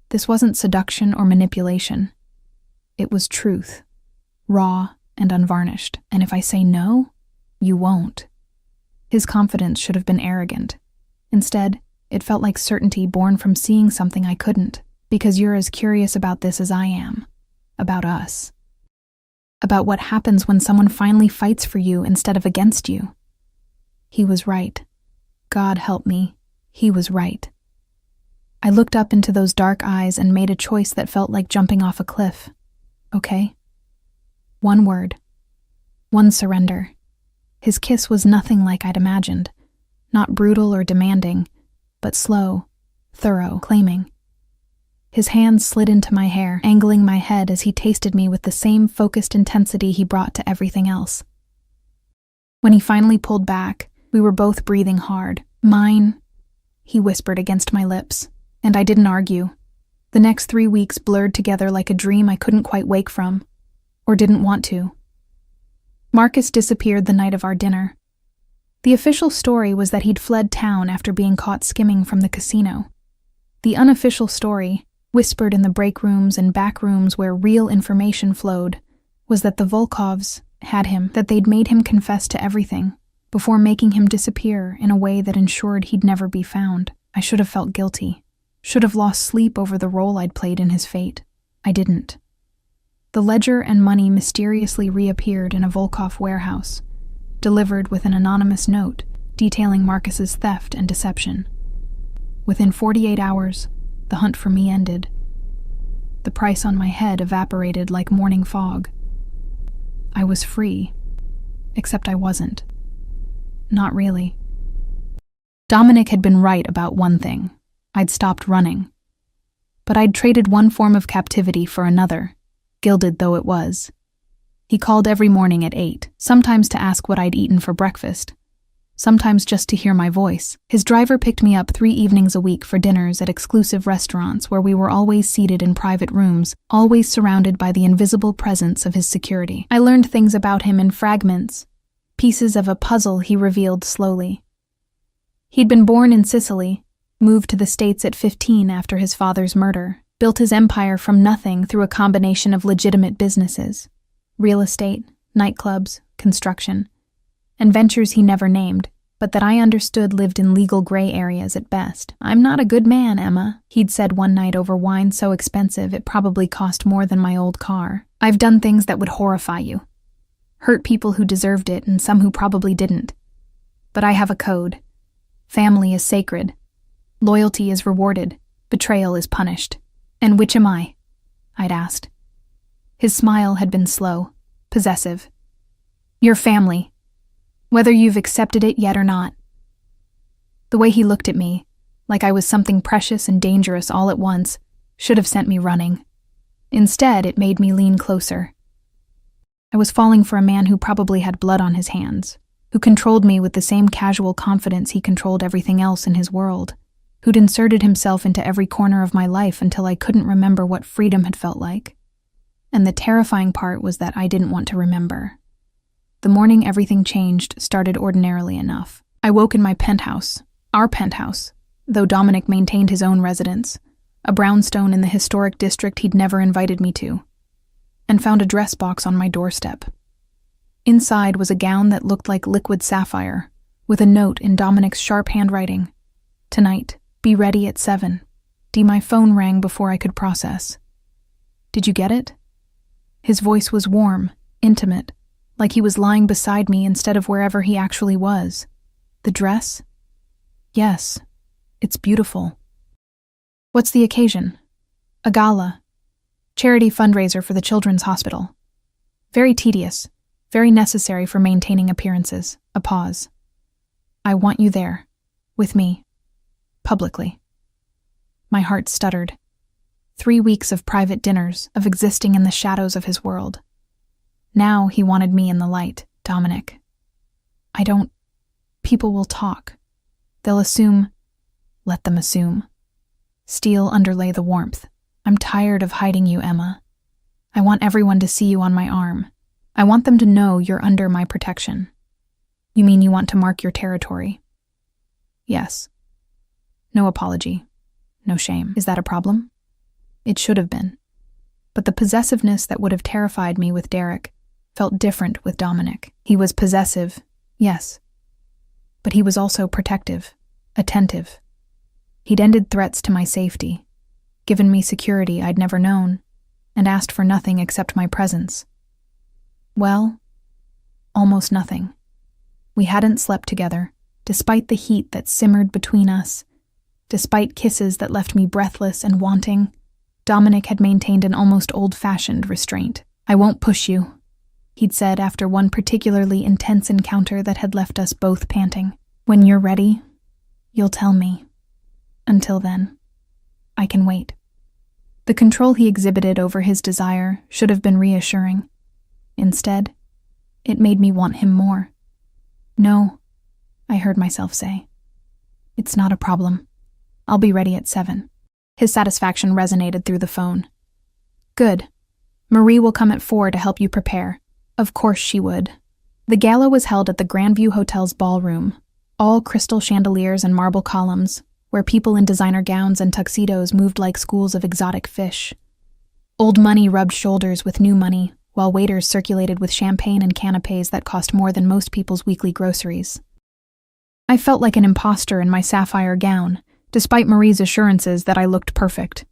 This wasn't seduction or manipulation. It was truth, raw and unvarnished. And if I say no, you won't. His confidence should have been arrogant. Instead, it felt like certainty born from seeing something I couldn't, because you're as curious about this as I am. About us. About what happens when someone finally fights for you instead of against you. He was right. God help me, he was right. I looked up into those dark eyes and made a choice that felt like jumping off a cliff. Okay? One word. One surrender. His kiss was nothing like I'd imagined. Not brutal or demanding, but slow, thorough, claiming. His hands slid into my hair, angling my head as he tasted me with the same focused intensity he brought to everything else. When he finally pulled back, we were both breathing hard. Mine, he whispered against my lips, and I didn't argue. The next 3 weeks blurred together like a dream I couldn't quite wake from, or didn't want to. Marcus disappeared the night of our dinner. The official story was that he'd fled town after being caught skimming from the casino. The unofficial story, whispered in the break rooms and back rooms where real information flowed, was that the Volkovs had him, that they'd made him confess to everything, before making him disappear in a way that ensured he'd never be found. I should have felt guilty, should have lost sleep over the role I'd played in his fate. I didn't. The ledger and money mysteriously reappeared in a Volkov warehouse, delivered with an anonymous note detailing Marcus's theft and deception. Within 48 hours, the hunt for me ended. The price on my head evaporated like morning fog. I was free, except I wasn't. Not really. Dominic had been right about one thing. I'd stopped running. But I'd traded one form of captivity for another, gilded though it was. He called every morning at 8, sometimes to ask what I'd eaten for breakfast, sometimes just to hear my voice. His driver picked me up 3 evenings a week for dinners at exclusive restaurants where we were always seated in private rooms, always surrounded by the invisible presence of his security. I learned things about him in fragments, pieces of a puzzle he revealed slowly. He'd been born in Sicily, moved to the States at 15 after his father's murder, built his empire from nothing through a combination of legitimate businesses, real estate, nightclubs, construction, and ventures he never named, but that I understood lived in legal gray areas at best. "I'm not a good man, Emma," he'd said one night over wine so expensive it probably cost more than my old car. "I've done things that would horrify you. Hurt people who deserved it and some who probably didn't. But I have a code. Family is sacred. Loyalty is rewarded. Betrayal is punished. And which am I?" I'd asked. His smile had been slow, possessive. "Your family. Whether you've accepted it yet or not." The way he looked at me, like I was something precious and dangerous all at once, should have sent me running. Instead, it made me lean closer. I was falling for a man who probably had blood on his hands, who controlled me with the same casual confidence he controlled everything else in his world, who'd inserted himself into every corner of my life until I couldn't remember what freedom had felt like. And the terrifying part was that I didn't want to remember. The morning everything changed started ordinarily enough. I woke in my penthouse, our penthouse, though Dominic maintained his own residence, a brownstone in the historic district he'd never invited me to, and found a dress box on my doorstep. Inside was a gown that looked like liquid sapphire, with a note in Dominic's sharp handwriting. "Tonight, be ready at 7. My phone rang before I could process. "Did you get it?" His voice was warm, intimate, like he was lying beside me instead of wherever he actually was. "The dress?" "Yes, it's beautiful." "What's the occasion?" "A gala. Charity fundraiser for the Children's Hospital. Very tedious, very necessary for maintaining appearances." A pause. "I want you there, with me, publicly." My heart stuttered. 3 weeks of private dinners, of existing in the shadows of his world. Now he wanted me in the light. "Dominic, people will talk. They'll assume." "Let them assume." Steel underlay the warmth. "I'm tired of hiding you, Emma. I want everyone to see you on my arm. I want them to know you're under my protection." "You mean you want to mark your territory?" "Yes." No apology. No shame. Is that a problem? It should have been. But the possessiveness that would have terrified me with Derek felt different with Dominic. He was possessive, yes. But he was also protective, attentive. He'd ended threats to my safety, given me security I'd never known, and asked for nothing except my presence. Well, almost nothing. We hadn't slept together, despite the heat that simmered between us. Despite kisses that left me breathless and wanting, Dominic had maintained an almost old-fashioned restraint. "I won't push you," he'd said after one particularly intense encounter that had left us both panting. "When you're ready, you'll tell me. Until then, I can wait." The control he exhibited over his desire should have been reassuring. Instead, it made me want him more. "No," I heard myself say. "It's not a problem. I'll be ready at 7. His satisfaction resonated through the phone. "Good. Marie will come at 4 to help you prepare." Of course she would. The gala was held at the Grandview Hotel's ballroom, all crystal chandeliers and marble columns, where people in designer gowns and tuxedos moved like schools of exotic fish. Old money rubbed shoulders with new money, while waiters circulated with champagne and canapes that cost more than most people's weekly groceries. I felt like an imposter in my sapphire gown, despite Marie's assurances that I looked perfect.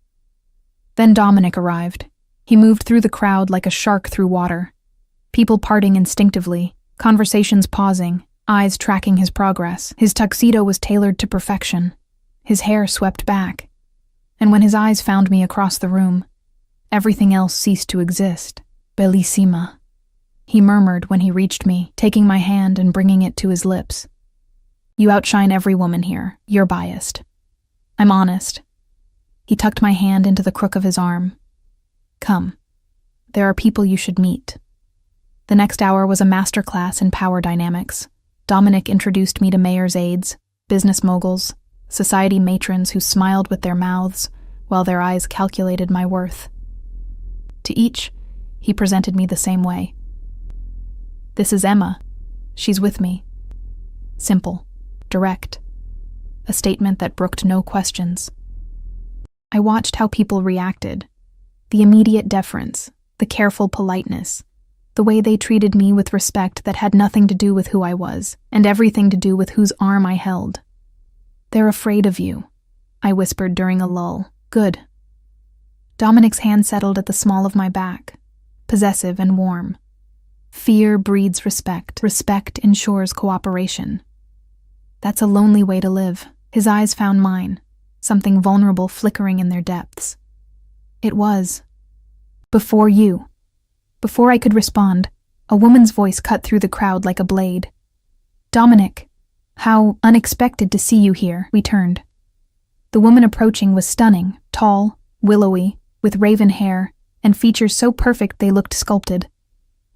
Then Dominic arrived. He moved through the crowd like a shark through water. People parting instinctively, conversations pausing, eyes tracking his progress. His tuxedo was tailored to perfection, his hair swept back. And when his eyes found me across the room, everything else ceased to exist. "Bellissima," he murmured when he reached me, taking my hand and bringing it to his lips. "You outshine every woman here. You're biased." "I'm honest." He tucked my hand into the crook of his arm. "Come. There are people you should meet." The next hour was a masterclass in power dynamics. Dominic introduced me to mayor's aides, business moguls, society matrons who smiled with their mouths while their eyes calculated my worth. To each, he presented me the same way. "This is Emma. She's with me." Simple, direct. A statement that brooked no questions. I watched how people reacted. The immediate deference, the careful politeness, the way they treated me with respect that had nothing to do with who I was, and everything to do with whose arm I held. "They're afraid of you," I whispered during a lull. "Good." Dominic's hand settled at the small of my back, possessive and warm. Fear breeds respect. Respect ensures cooperation. That's a lonely way to live. His eyes found mine, something vulnerable flickering in their depths. It was. "Before you." Before I could respond, a woman's voice cut through the crowd like a blade. "Dominic, how unexpected to see you here." We turned. The woman approaching was stunning, tall, willowy, with raven hair, and features so perfect they looked sculpted.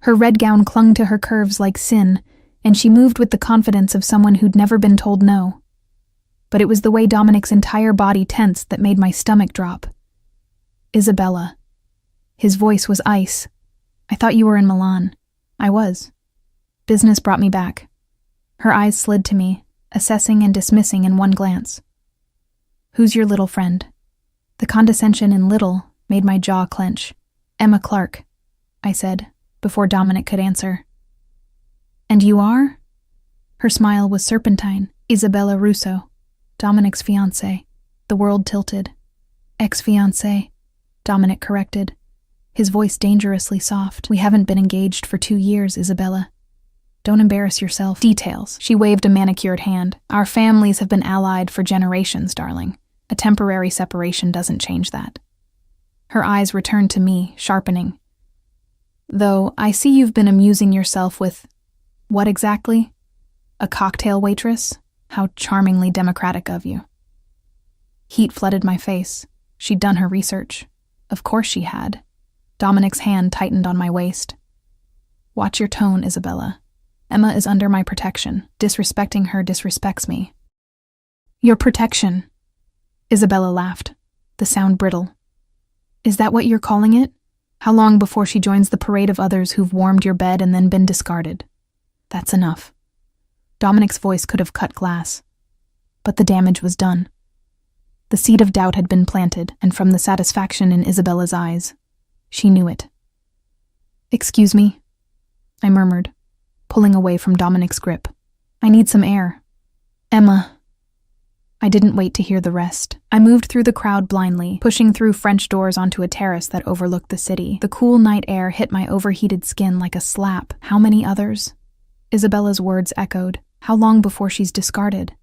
Her red gown clung to her curves like sin, and she moved with the confidence of someone who'd never been told no. But it was the way Dominic's entire body tensed that made my stomach drop. "Isabella." His voice was ice. "I thought you were in Milan." "I was." Business brought me back. Her eyes slid to me, assessing and dismissing in one glance. Who's your little friend? The condescension in little made my jaw clench. Emma Clark, I said, before Dominic could answer. And you are? Her smile was serpentine. Isabella Russo, Dominic's fiancée. The world tilted. Ex-fiancée, Dominic corrected, his voice dangerously soft. We haven't been engaged for 2 years, Isabella. Don't embarrass yourself. Details. She waved a manicured hand. Our families have been allied for generations, darling. A temporary separation doesn't change that. Her eyes returned to me, sharpening. Though I see you've been amusing yourself with... what exactly? A cocktail waitress? How charmingly democratic of you. Heat flooded my face. She'd done her research. Of course she had. Dominic's hand tightened on my waist. Watch your tone, Isabella. Emma is under my protection. Disrespecting her disrespects me. Your protection? Isabella laughed, the sound brittle. Is that what you're calling it? How long before she joins the parade of others who've warmed your bed and then been discarded? That's enough. Dominic's voice could have cut glass. But the damage was done. The seed of doubt had been planted, and from the satisfaction in Isabella's eyes, she knew it. Excuse me, I murmured, pulling away from Dominic's grip. I need some air. Emma. I didn't wait to hear the rest. I moved through the crowd blindly, pushing through French doors onto a terrace that overlooked the city. The cool night air hit my overheated skin like a slap. How many others? Isabella's words echoed. How long before she's discarded?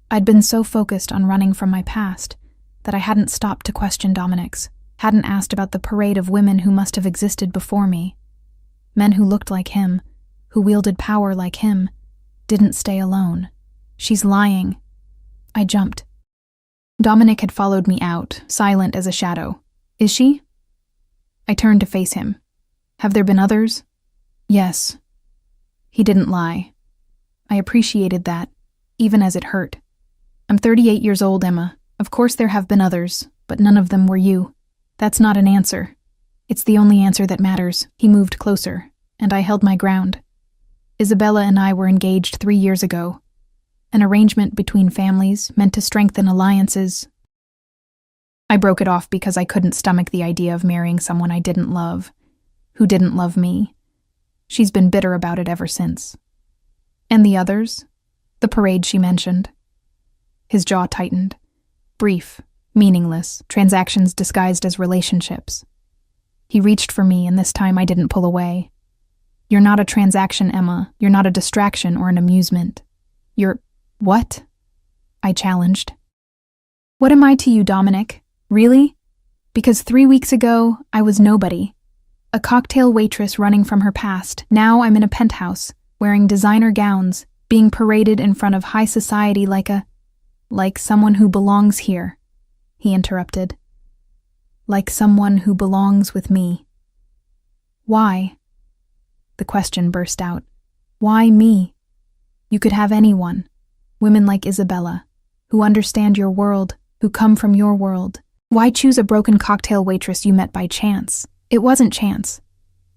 I'd been so focused on running from my past that I hadn't stopped to question Dominic's, hadn't asked about the parade of women who must have existed before me. Men who looked like him, who wielded power like him, didn't stay alone. She's lying. I jumped. Dominic had followed me out, silent as a shadow. Is she? I turned to face him. Have there been others? Yes. He didn't lie. I appreciated that, even as it hurt. I'm 38 years old, Emma. Of course there have been others, but none of them were you. That's not an answer. It's the only answer that matters. He moved closer, and I held my ground. Isabella and I were engaged 3 years ago. An arrangement between families meant to strengthen alliances. I broke it off because I couldn't stomach the idea of marrying someone I didn't love, who didn't love me. She's been bitter about it ever since. And the others? The parade she mentioned. His jaw tightened. Brief, meaningless, transactions disguised as relationships. He reached for me, and this time I didn't pull away. You're not a transaction, Emma. You're not a distraction or an amusement. You're... What? I challenged. What am I to you, Dominic? Really? Because 3 weeks ago, I was nobody. A cocktail waitress running from her past. Now I'm in a penthouse, wearing designer gowns, being paraded in front of high society like someone who belongs here, he interrupted. Like someone who belongs with me. Why? The question burst out. Why me? You could have anyone. Women like Isabella, who understand your world, who come from your world. Why choose a broken cocktail waitress you met by chance? It wasn't chance.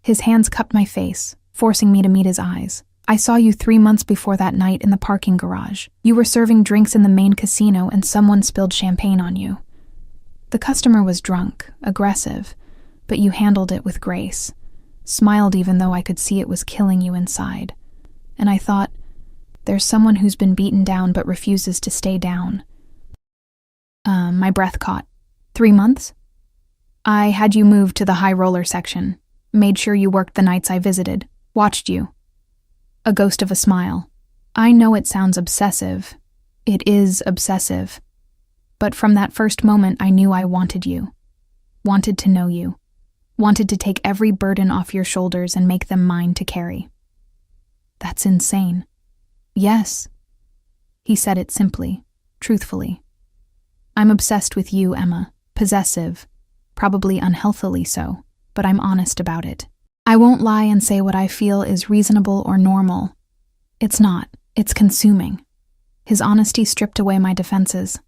His hands cupped my face, forcing me to meet his eyes. I saw you 3 months before that night in the parking garage. You were serving drinks in the main casino and someone spilled champagne on you. The customer was drunk, aggressive, but you handled it with grace. Smiled even though I could see it was killing you inside. And I thought, there's someone who's been beaten down but refuses to stay down. My breath caught. 3 months? I had you moved to the high roller section, made sure you worked the nights I visited, watched you. A ghost of a smile. I know it sounds obsessive. It is obsessive. But from that first moment I knew I wanted you. Wanted to know you. Wanted to take every burden off your shoulders and make them mine to carry. That's insane. Yes. He said it simply, truthfully. I'm obsessed with you, Emma. Possessive. Probably unhealthily so, but I'm honest about it. I won't lie and say what I feel is reasonable or normal. It's not. It's consuming. His honesty stripped away my defenses.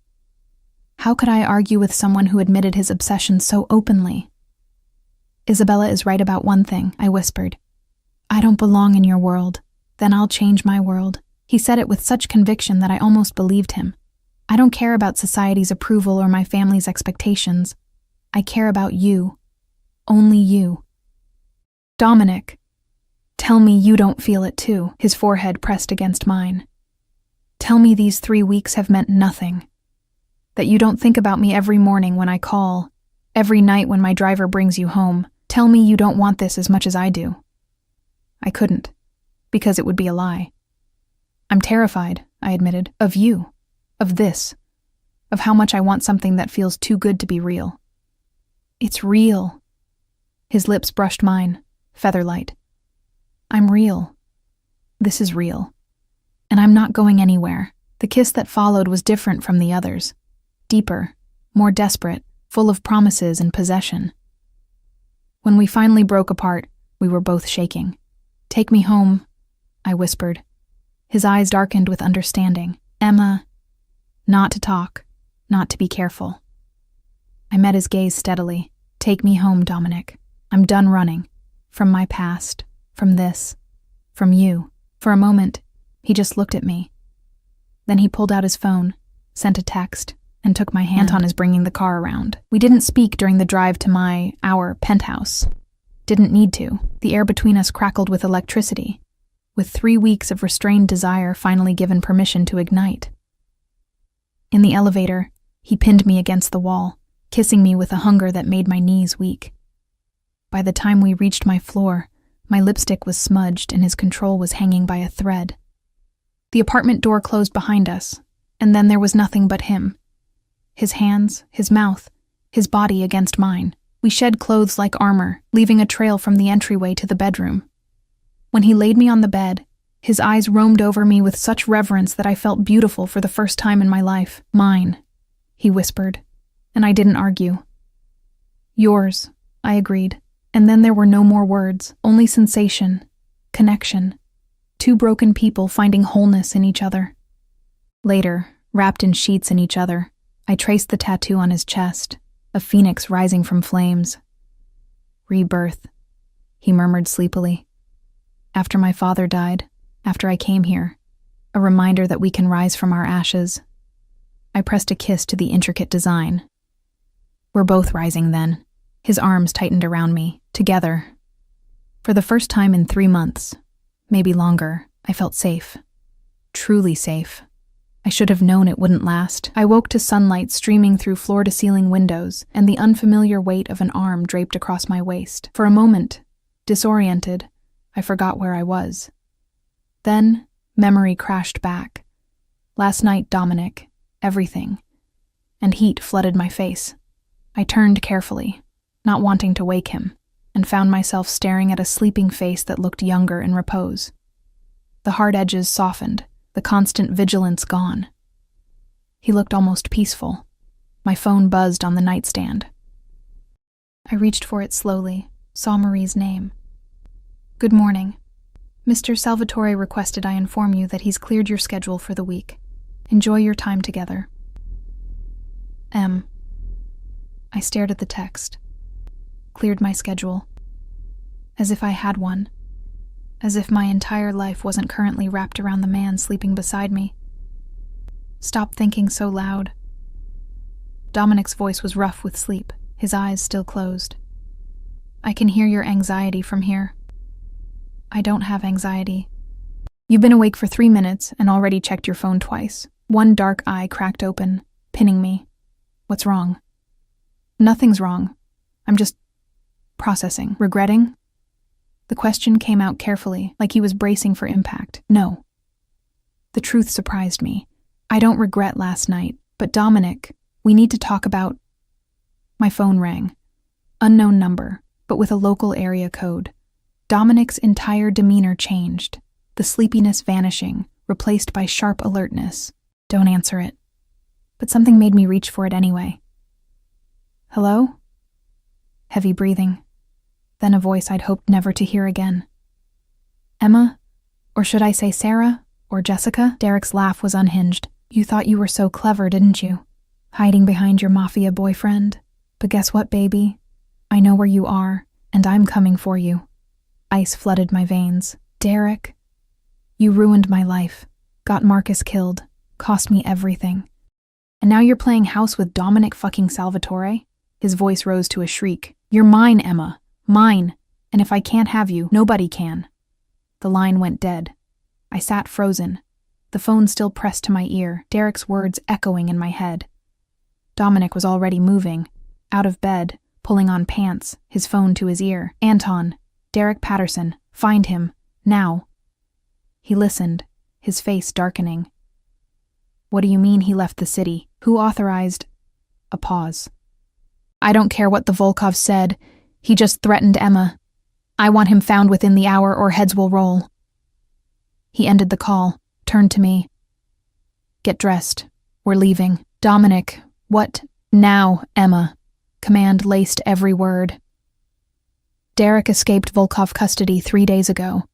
How could I argue with someone who admitted his obsession so openly? Isabella is right about one thing, I whispered. I don't belong in your world. Then I'll change my world. He said it with such conviction that I almost believed him. I don't care about society's approval or my family's expectations. I care about you. Only you. Dominic, tell me you don't feel it too. His forehead pressed against mine. Tell me these 3 weeks have meant nothing. That you don't think about me every morning when I call, every night when my driver brings you home. Tell me you don't want this as much as I do. I couldn't, because it would be a lie. I'm terrified, I admitted, of you, of this, of how much I want something that feels too good to be real. It's real. His lips brushed mine, featherlight. I'm real. This is real. And I'm not going anywhere. The kiss that followed was different from the others. Deeper, more desperate, full of promises and possession. When we finally broke apart, we were both shaking. Take me home, I whispered. His eyes darkened with understanding. Emma, not to talk, not to be careful. I met his gaze steadily. Take me home, Dominic. I'm done running. From my past, from this, from you. For a moment, he just looked at me. Then he pulled out his phone, sent a text, and took my hand on his bringing the car around. We didn't speak during the drive to our penthouse. Didn't need to. The air between us crackled with electricity, with 3 weeks of restrained desire finally given permission to ignite. In the elevator, he pinned me against the wall, kissing me with a hunger that made my knees weak. By the time we reached my floor, my lipstick was smudged and his control was hanging by a thread. The apartment door closed behind us, and then there was nothing but him. His hands, his mouth, his body against mine. We shed clothes like armor, leaving a trail from the entryway to the bedroom. When he laid me on the bed, his eyes roamed over me with such reverence that I felt beautiful for the first time in my life. Mine, he whispered, and I didn't argue. Yours, I agreed, and then there were no more words, only sensation, connection, 2 broken people finding wholeness in each other. Later, wrapped in sheets in each other, I traced the tattoo on his chest, a phoenix rising from flames. Rebirth, he murmured sleepily. After my father died, after I came here, a reminder that we can rise from our ashes. I pressed a kiss to the intricate design. We're both rising then. His arms tightened around me, together. For the first time in 3 months, maybe longer, I felt safe. Truly safe. I should have known it wouldn't last. I woke to sunlight streaming through floor-to-ceiling windows and the unfamiliar weight of an arm draped across my waist. For a moment, disoriented, I forgot where I was. Then, memory crashed back. Last night, Dominic, everything. And heat flooded my face. I turned carefully, not wanting to wake him, and found myself staring at a sleeping face that looked younger in repose. The hard edges softened, the constant vigilance gone. He looked almost peaceful. My phone buzzed on the nightstand. I reached for it slowly, saw Marie's name. Good morning. Mr. Salvatore requested I inform you that he's cleared your schedule for the week. Enjoy your time together. M. I stared at the text. Cleared my schedule. As if I had one. As if my entire life wasn't currently wrapped around the man sleeping beside me. Stop thinking so loud. Dominic's voice was rough with sleep, his eyes still closed. I can hear your anxiety from here. I don't have anxiety. You've been awake for 3 minutes and already checked your phone twice. One dark eye cracked open, pinning me. What's wrong? Nothing's wrong. I'm just processing. Regretting? The question came out carefully, like he was bracing for impact. No. The truth surprised me. I don't regret last night, but Dominic, we need to talk about... My phone rang. Unknown number, but with a local area code. Dominic's entire demeanor changed, the sleepiness vanishing, replaced by sharp alertness. Don't answer it. But something made me reach for it anyway. Hello? Heavy breathing. Then a voice I'd hoped never to hear again. Emma? Or should I say Sarah? Or Jessica? Derek's laugh was unhinged. You thought you were so clever, didn't you? Hiding behind your Mafia boyfriend? But guess what, baby? I know where you are, and I'm coming for you. Ice flooded my veins. Derek, you ruined my life, got Marcus killed, cost me everything. And now you're playing house with Dominic fucking Salvatore? His voice rose to a shriek. You're mine, Emma. Mine. And if I can't have you, nobody can. The line went dead. I sat frozen, the phone still pressed to my ear, Derek's words echoing in my head. Dominic was already moving, out of bed, pulling on pants, his phone to his ear. Anton, Derek Patterson, find him, now. He listened, his face darkening. What do you mean he left the city? Who authorized? A pause. I don't care what the Volkovs said. He just threatened Emma. I want him found within the hour or heads will roll. He ended the call, turned to me. Get dressed. We're leaving. Dominic, what? Now, Emma. Command laced every word. Derek escaped Volkov custody 3 days ago.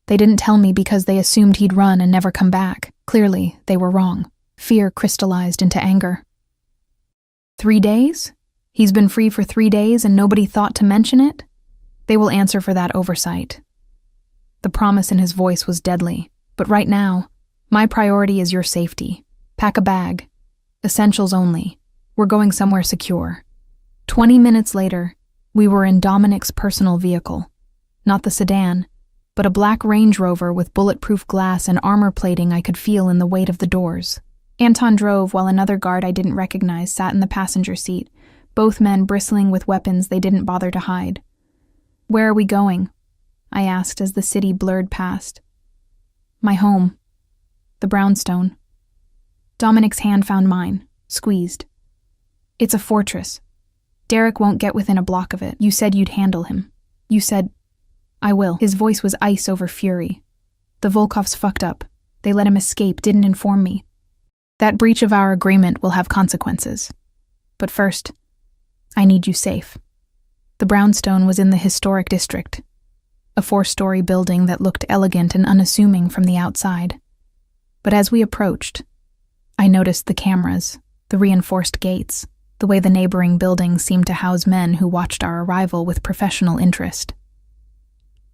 They didn't tell me because they assumed he'd run and never come back. Clearly, they were wrong. Fear crystallized into anger. 3 days? He's been free for 3 days and nobody thought to mention it? They will answer for that oversight. The promise in his voice was deadly, but right now, my priority is your safety. Pack a bag. Essentials only. We're going somewhere secure. 20 minutes later, we were in Dominic's personal vehicle. Not the sedan, but a black Range Rover with bulletproof glass and armor plating I could feel in the weight of the doors. Anton drove while another guard I didn't recognize sat in the passenger seat, both men bristling with weapons they didn't bother to hide. Where are we going? I asked as the city blurred past. My home. The brownstone. Dominic's hand found mine, squeezed. It's a fortress. Derek won't get within a block of it. You said you'd handle him. You said, I will. His voice was ice over fury. The Volkovs fucked up. They let him escape, didn't inform me. That breach of our agreement will have consequences. But first, I need you safe. The brownstone was in the historic district, a 4-story building that looked elegant and unassuming from the outside. But as we approached, I noticed the cameras, the reinforced gates, the way the neighboring buildings seemed to house men who watched our arrival with professional interest.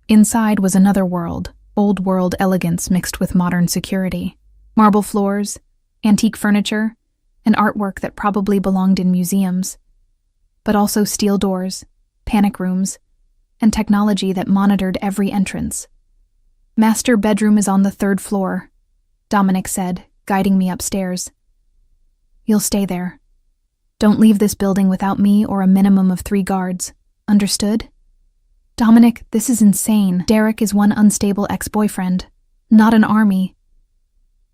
Inside was another world, old-world elegance mixed with modern security. Marble floors, antique furniture, and artwork that probably belonged in museums, but also steel doors, panic rooms, and technology that monitored every entrance. Master bedroom is on the 3rd floor, Dominic said, guiding me upstairs. You'll stay there. Don't leave this building without me or a minimum of 3 guards. Understood? Dominic, this is insane. Derek is one unstable ex-boyfriend, not an army.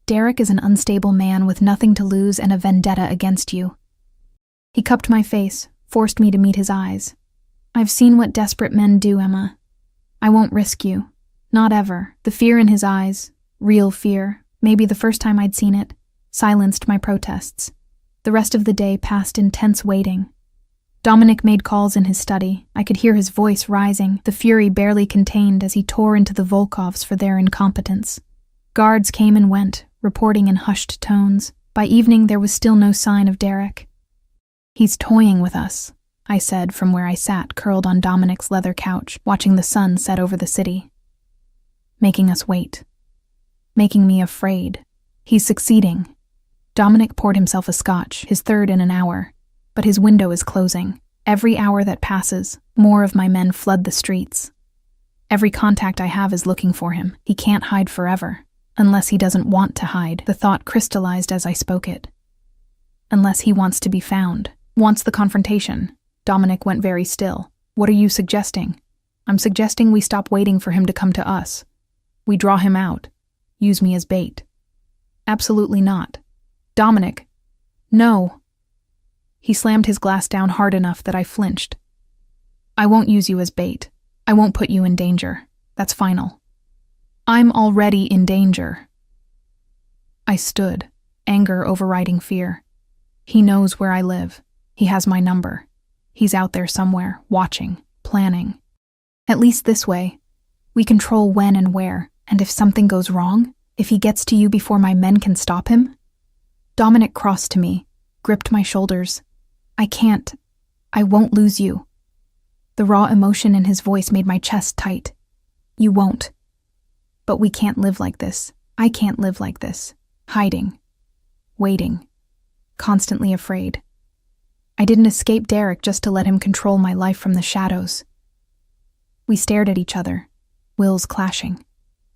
Derek is an unstable man with nothing to lose and a vendetta against you. He cupped my face, forced me to meet his eyes. I've seen what desperate men do, Emma. I won't risk you. Not ever. The fear in his eyes, real fear, maybe the first time I'd seen it, silenced my protests. The rest of the day passed in tense waiting. Dominic made calls in his study. I could hear his voice rising, the fury barely contained as he tore into the Volkovs for their incompetence. Guards came and went, reporting in hushed tones. By evening, there was still no sign of Derek. He's toying with us, I said from where I sat curled on Dominic's leather couch, watching the sun set over the city. Making us wait. Making me afraid. He's succeeding. Dominic poured himself a scotch, his 3rd in an hour, but his window is closing. Every hour that passes, more of my men flood the streets. Every contact I have is looking for him. He can't hide forever, unless he doesn't want to hide. The thought crystallized as I spoke it. Unless he wants to be found, wants the confrontation. Dominic went very still. What are you suggesting? I'm suggesting we stop waiting for him to come to us. We draw him out. Use me as bait. Absolutely not. Dominic. No. He slammed his glass down hard enough that I flinched. I won't use you as bait. I won't put you in danger. That's final. I'm already in danger. I stood, anger overriding fear. He knows where I live. He has my number. He's out there somewhere, watching, planning. At least this way, we control when and where, and if something goes wrong, if he gets to you before my men can stop him. Dominic crossed to me, gripped my shoulders. I won't lose you. The raw emotion in his voice made my chest tight. You won't. But we can't live like this. I can't live like this. Hiding. Waiting. Constantly afraid. I didn't escape Derek just to let him control my life from the shadows. We stared at each other, wills clashing.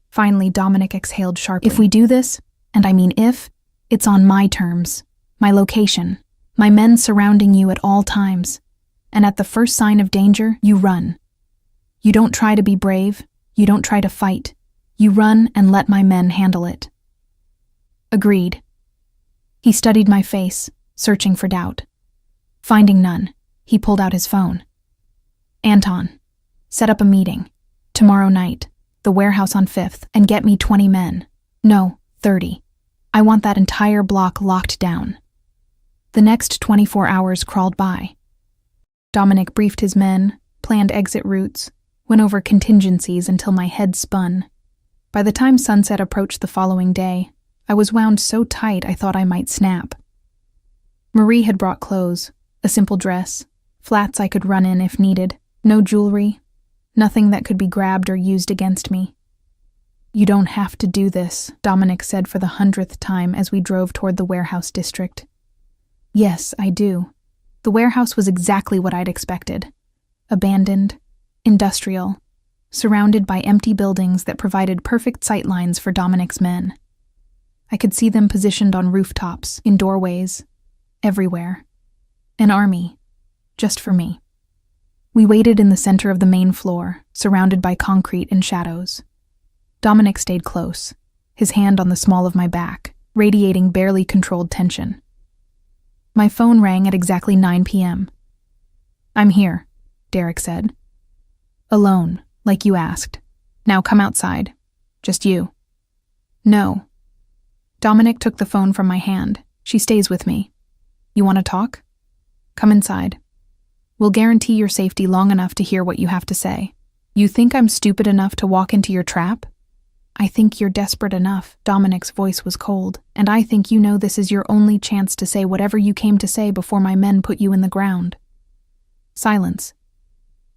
Finally, Dominic exhaled sharply. If we do this, and I mean if, it's on my terms, my location, my men surrounding you at all times, and at the first sign of danger, you run. You don't try to be brave, you don't try to fight, you run and let my men handle it. Agreed. He studied my face, searching for doubt. Finding none, he pulled out his phone. Anton, set up a meeting. Tomorrow night, the warehouse on 5th, and get me 20 men. No, 30. I want that entire block locked down. The next 24 hours crawled by. Dominic briefed his men, planned exit routes, went over contingencies until my head spun. By the time sunset approached the following day, I was wound so tight I thought I might snap. Marie had brought clothes, a simple dress, flats I could run in if needed, no jewelry, nothing that could be grabbed or used against me. You don't have to do this, Dominic said for the 100th time as we drove toward the warehouse district. Yes, I do. The warehouse was exactly what I'd expected. Abandoned, industrial, surrounded by empty buildings that provided perfect sight lines for Dominic's men. I could see them positioned on rooftops, in doorways, everywhere. An army, just for me. We waited in the center of the main floor, surrounded by concrete and shadows. Dominic stayed close, his hand on the small of my back, radiating barely controlled tension. My phone rang at exactly 9 p.m. I'm here, Derek said. Alone, like you asked. Now come outside. Just you. No. Dominic took the phone from my hand. She stays with me. You want to talk? Come inside. We'll guarantee your safety long enough to hear what you have to say. You think I'm stupid enough to walk into your trap? I think you're desperate enough. Dominic's voice was cold, and I think you know this is your only chance to say whatever you came to say before my men put you in the ground. Silence.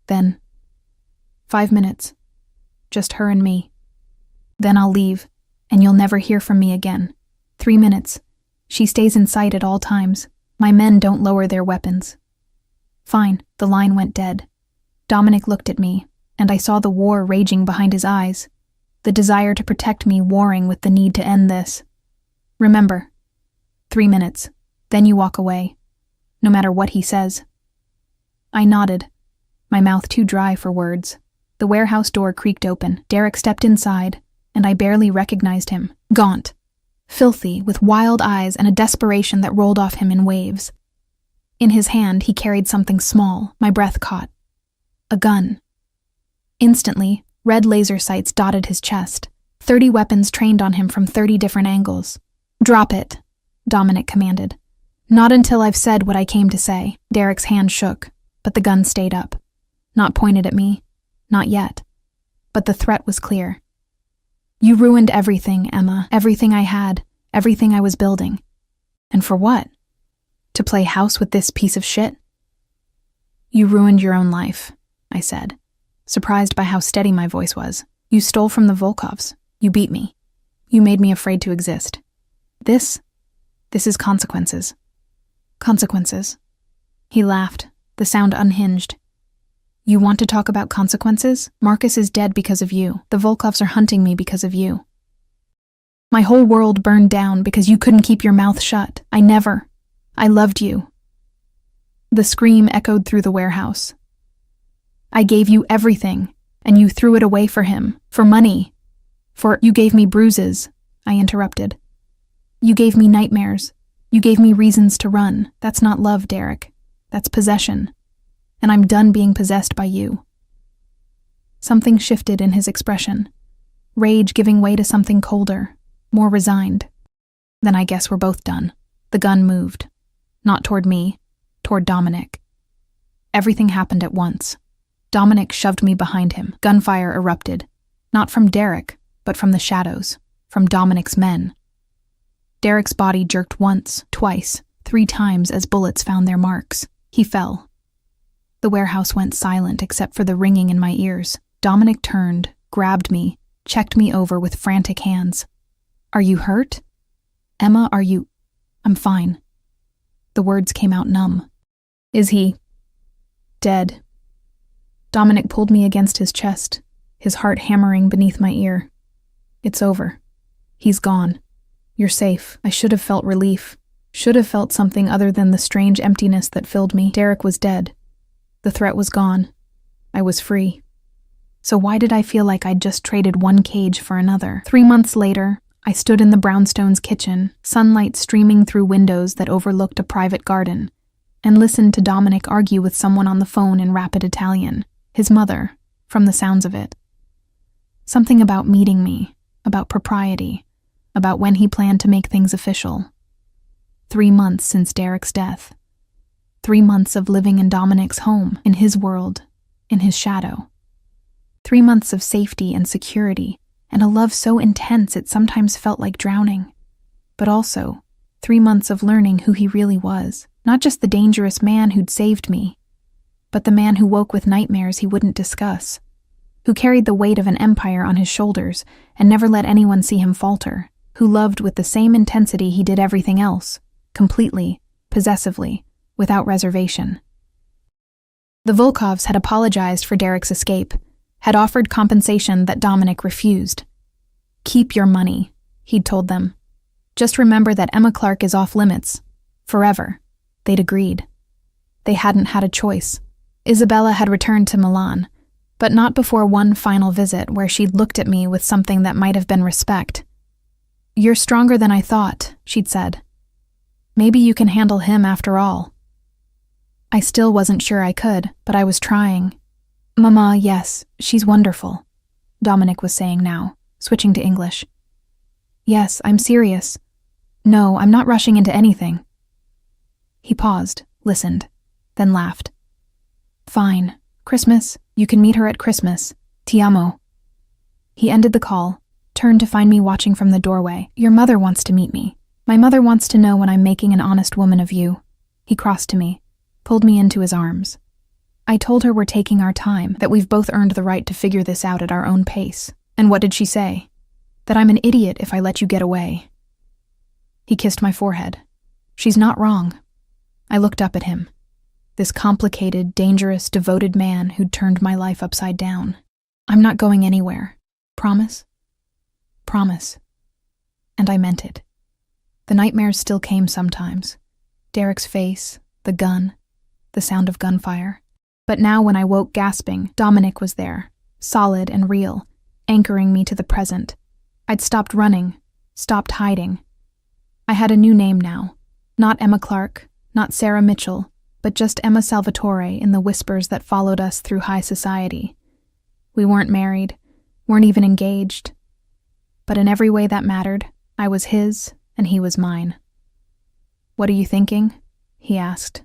Then, 5 minutes. Just her and me. Then I'll leave, and you'll never hear from me again. 3 minutes. She stays in sight at all times. My men don't lower their weapons. Fine, the line went dead. Dominic looked at me, and I saw the war raging behind his eyes, the desire to protect me warring with the need to end this. Remember, 3 minutes, then you walk away, no matter what he says. I nodded, my mouth too dry for words. The warehouse door creaked open. Derek stepped inside, and I barely recognized him. Gaunt, filthy, with wild eyes and a desperation that rolled off him in waves. In his hand, he carried something small. My breath caught. A gun. Instantly, red laser sights dotted his chest. 30 weapons trained on him from 30 different angles. Drop it, Dominic commanded. Not until I've said what I came to say. Derek's hand shook, but the gun stayed up. Not pointed at me. Not yet. But the threat was clear. You ruined everything, Emma. Everything I had. Everything I was building. And for what? To play house with this piece of shit? You ruined your own life, I said, surprised by how steady my voice was. You stole from the Volkovs. You beat me. You made me afraid to exist. This is consequences. Consequences. He laughed, the sound unhinged. You want to talk about consequences? Marcus is dead because of you. The Volkovs are hunting me because of you. My whole world burned down because you couldn't keep your mouth shut. I loved you. The scream echoed through the warehouse. I gave you everything, and you threw it away for him, for money. You gave me bruises, I interrupted. You gave me nightmares. You gave me reasons to run. That's not love, Derek. That's possession. And I'm done being possessed by you. Something shifted in his expression. Rage giving way to something colder, more resigned. Then I guess we're both done. The gun moved. Not toward me, toward Dominic. Everything happened at once. Dominic shoved me behind him. Gunfire erupted. Not from Derek, but from the shadows, from Dominic's men. Derek's body jerked once, twice, 3 times as bullets found their marks. He fell. The warehouse went silent except for the ringing in my ears. Dominic turned, grabbed me, checked me over with frantic hands. "Are you hurt? Emma, are you—" "I'm fine." The words came out numb. "Is he dead?" Dominic pulled me against his chest, his heart hammering beneath my ear. "It's over. He's gone. You're safe." I should have felt relief, should have felt something other than the strange emptiness that filled me. Derek was dead. The threat was gone. I was free. So why did I feel like I'd just traded one cage for another? 3 months later, I stood in the brownstones' kitchen, sunlight streaming through windows that overlooked a private garden, and listened to Dominic argue with someone on the phone in rapid Italian, his mother, from the sounds of it. Something about meeting me, about propriety, about when he planned to make things official. 3 months since Derek's death. 3 months of living in Dominic's home, in his world, in his shadow. 3 months of safety and security, and a love so intense it sometimes felt like drowning. But also, 3 months of learning who he really was, not just the dangerous man who'd saved me, but the man who woke with nightmares he wouldn't discuss, who carried the weight of an empire on his shoulders and never let anyone see him falter, who loved with the same intensity he did everything else, completely, possessively, without reservation. The Volkovs had apologized for Derek's escape, had offered compensation that Dominic refused. "Keep your money," he'd told them. "Just remember that Emma Clark is off limits. Forever." They'd agreed. They hadn't had a choice. Isabella had returned to Milan, but not before one final visit where she'd looked at me with something that might have been respect. "You're stronger than I thought," she'd said. "Maybe you can handle him after all." I still wasn't sure I could, but I was trying. "Mama, yes, she's wonderful," Dominic was saying now, switching to English. "Yes, I'm serious. No, I'm not rushing into anything." He paused, listened, then laughed. "Fine. Christmas. You can meet her at Christmas. Ti amo." He ended the call, turned to find me watching from the doorway. "Your mother wants to meet me. My mother wants to know when I'm making an honest woman of you." He crossed to me, pulled me into his arms. I told her we're taking our time, that we've both earned the right to figure this out at our own pace. And what did she say? That I'm an idiot if I let you get away. He kissed my forehead. She's not wrong. I looked up at him. This complicated, dangerous, devoted man who'd turned my life upside down. "I'm not going anywhere. Promise?" "Promise." And I meant it. The nightmares still came sometimes. Derek's face, the gun, the sound of gunfire. But now when I woke gasping, Dominic was there, solid and real, anchoring me to the present. I'd stopped running, stopped hiding. I had a new name now. Not Emma Clark, not Sarah Mitchell, but just Emma Salvatore in the whispers that followed us through high society. We weren't married, weren't even engaged. But in every way that mattered, I was his and he was mine. "What are you thinking?" he asked,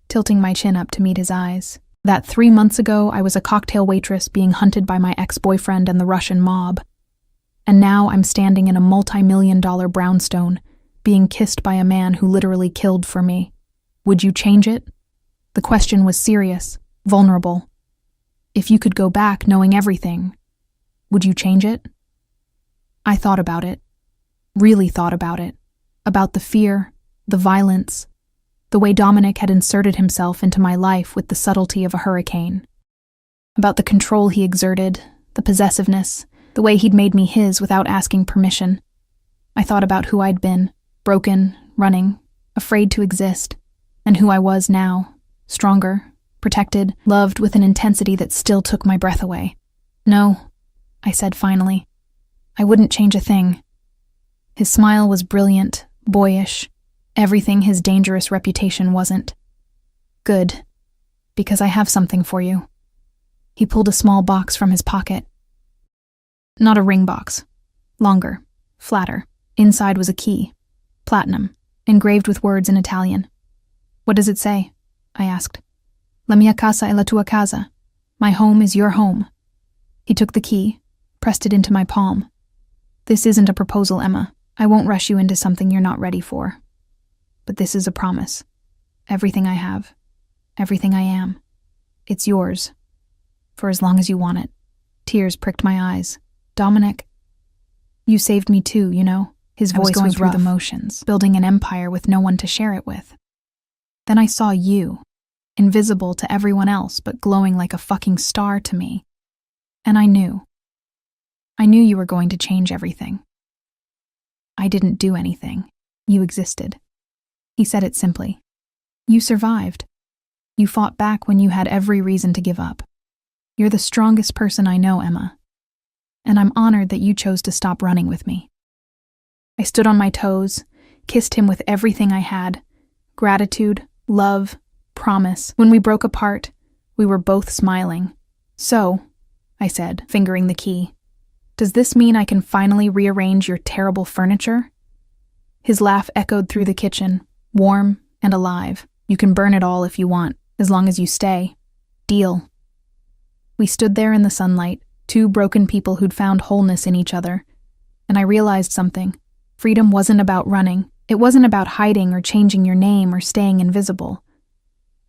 tilting my chin up to meet his eyes. That 3 months ago I was a cocktail waitress being hunted by my ex-boyfriend and the Russian mob. And now I'm standing in a multi-million-dollar brownstone, being kissed by a man who literally killed for me. Would you change it? The question was serious, vulnerable. If you could go back knowing everything, would you change it? I thought about it, really thought about it, about the fear, the violence, the way Dominic had inserted himself into my life with the subtlety of a hurricane, about the control he exerted, the possessiveness, the way he'd made me his without asking permission. I thought about who I'd been, broken, running, afraid to exist, and who I was now, stronger, protected, loved with an intensity that still took my breath away. "No," I said finally. "I wouldn't change a thing." His smile was brilliant, boyish, everything his dangerous reputation wasn't. "Good, because I have something for you." He pulled a small box from his pocket. Not a ring box. Longer, flatter. Inside was a key. Platinum, engraved with words in Italian. "What does it say?" I asked. "La mia casa è la tua casa." My home is your home. He took the key, pressed it into my palm. "This isn't a proposal, Emma. I won't rush you into something you're not ready for. But this is a promise. Everything I have, everything I am, it's yours, for as long as you want it." Tears pricked my eyes. Dominic, you saved me too, you know? His voice was rough. The motions, building an empire with no one to share it with. Then I saw you, invisible to everyone else but glowing like a fucking star to me. And I knew. I knew you were going to change everything. I didn't do anything. You existed. He said it simply. You survived. You fought back when you had every reason to give up. You're the strongest person I know, Emma. And I'm honored that you chose to stop running with me. I stood on my toes, kissed him with everything I had. Gratitude, love, promise. When we broke apart, we were both smiling. So, I said, fingering the key, does this mean I can finally rearrange your terrible furniture? His laugh echoed through the kitchen, warm and alive. You can burn it all if you want, as long as you stay. Deal. We stood there in the sunlight, two broken people who'd found wholeness in each other. And I realized something. Freedom wasn't about running. It wasn't about hiding or changing your name or staying invisible.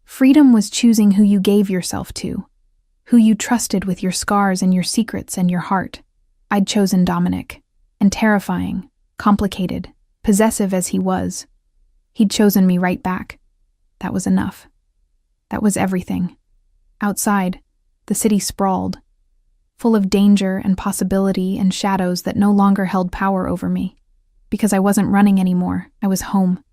Freedom was choosing who you gave yourself to, who you trusted with your scars and your secrets and your heart. I'd chosen Dominic, and terrifying, complicated, possessive as he was, he'd chosen me right back. That was enough. That was everything. Outside, the city sprawled, full of danger and possibility and shadows that no longer held power over me. Because I wasn't running anymore, I was home.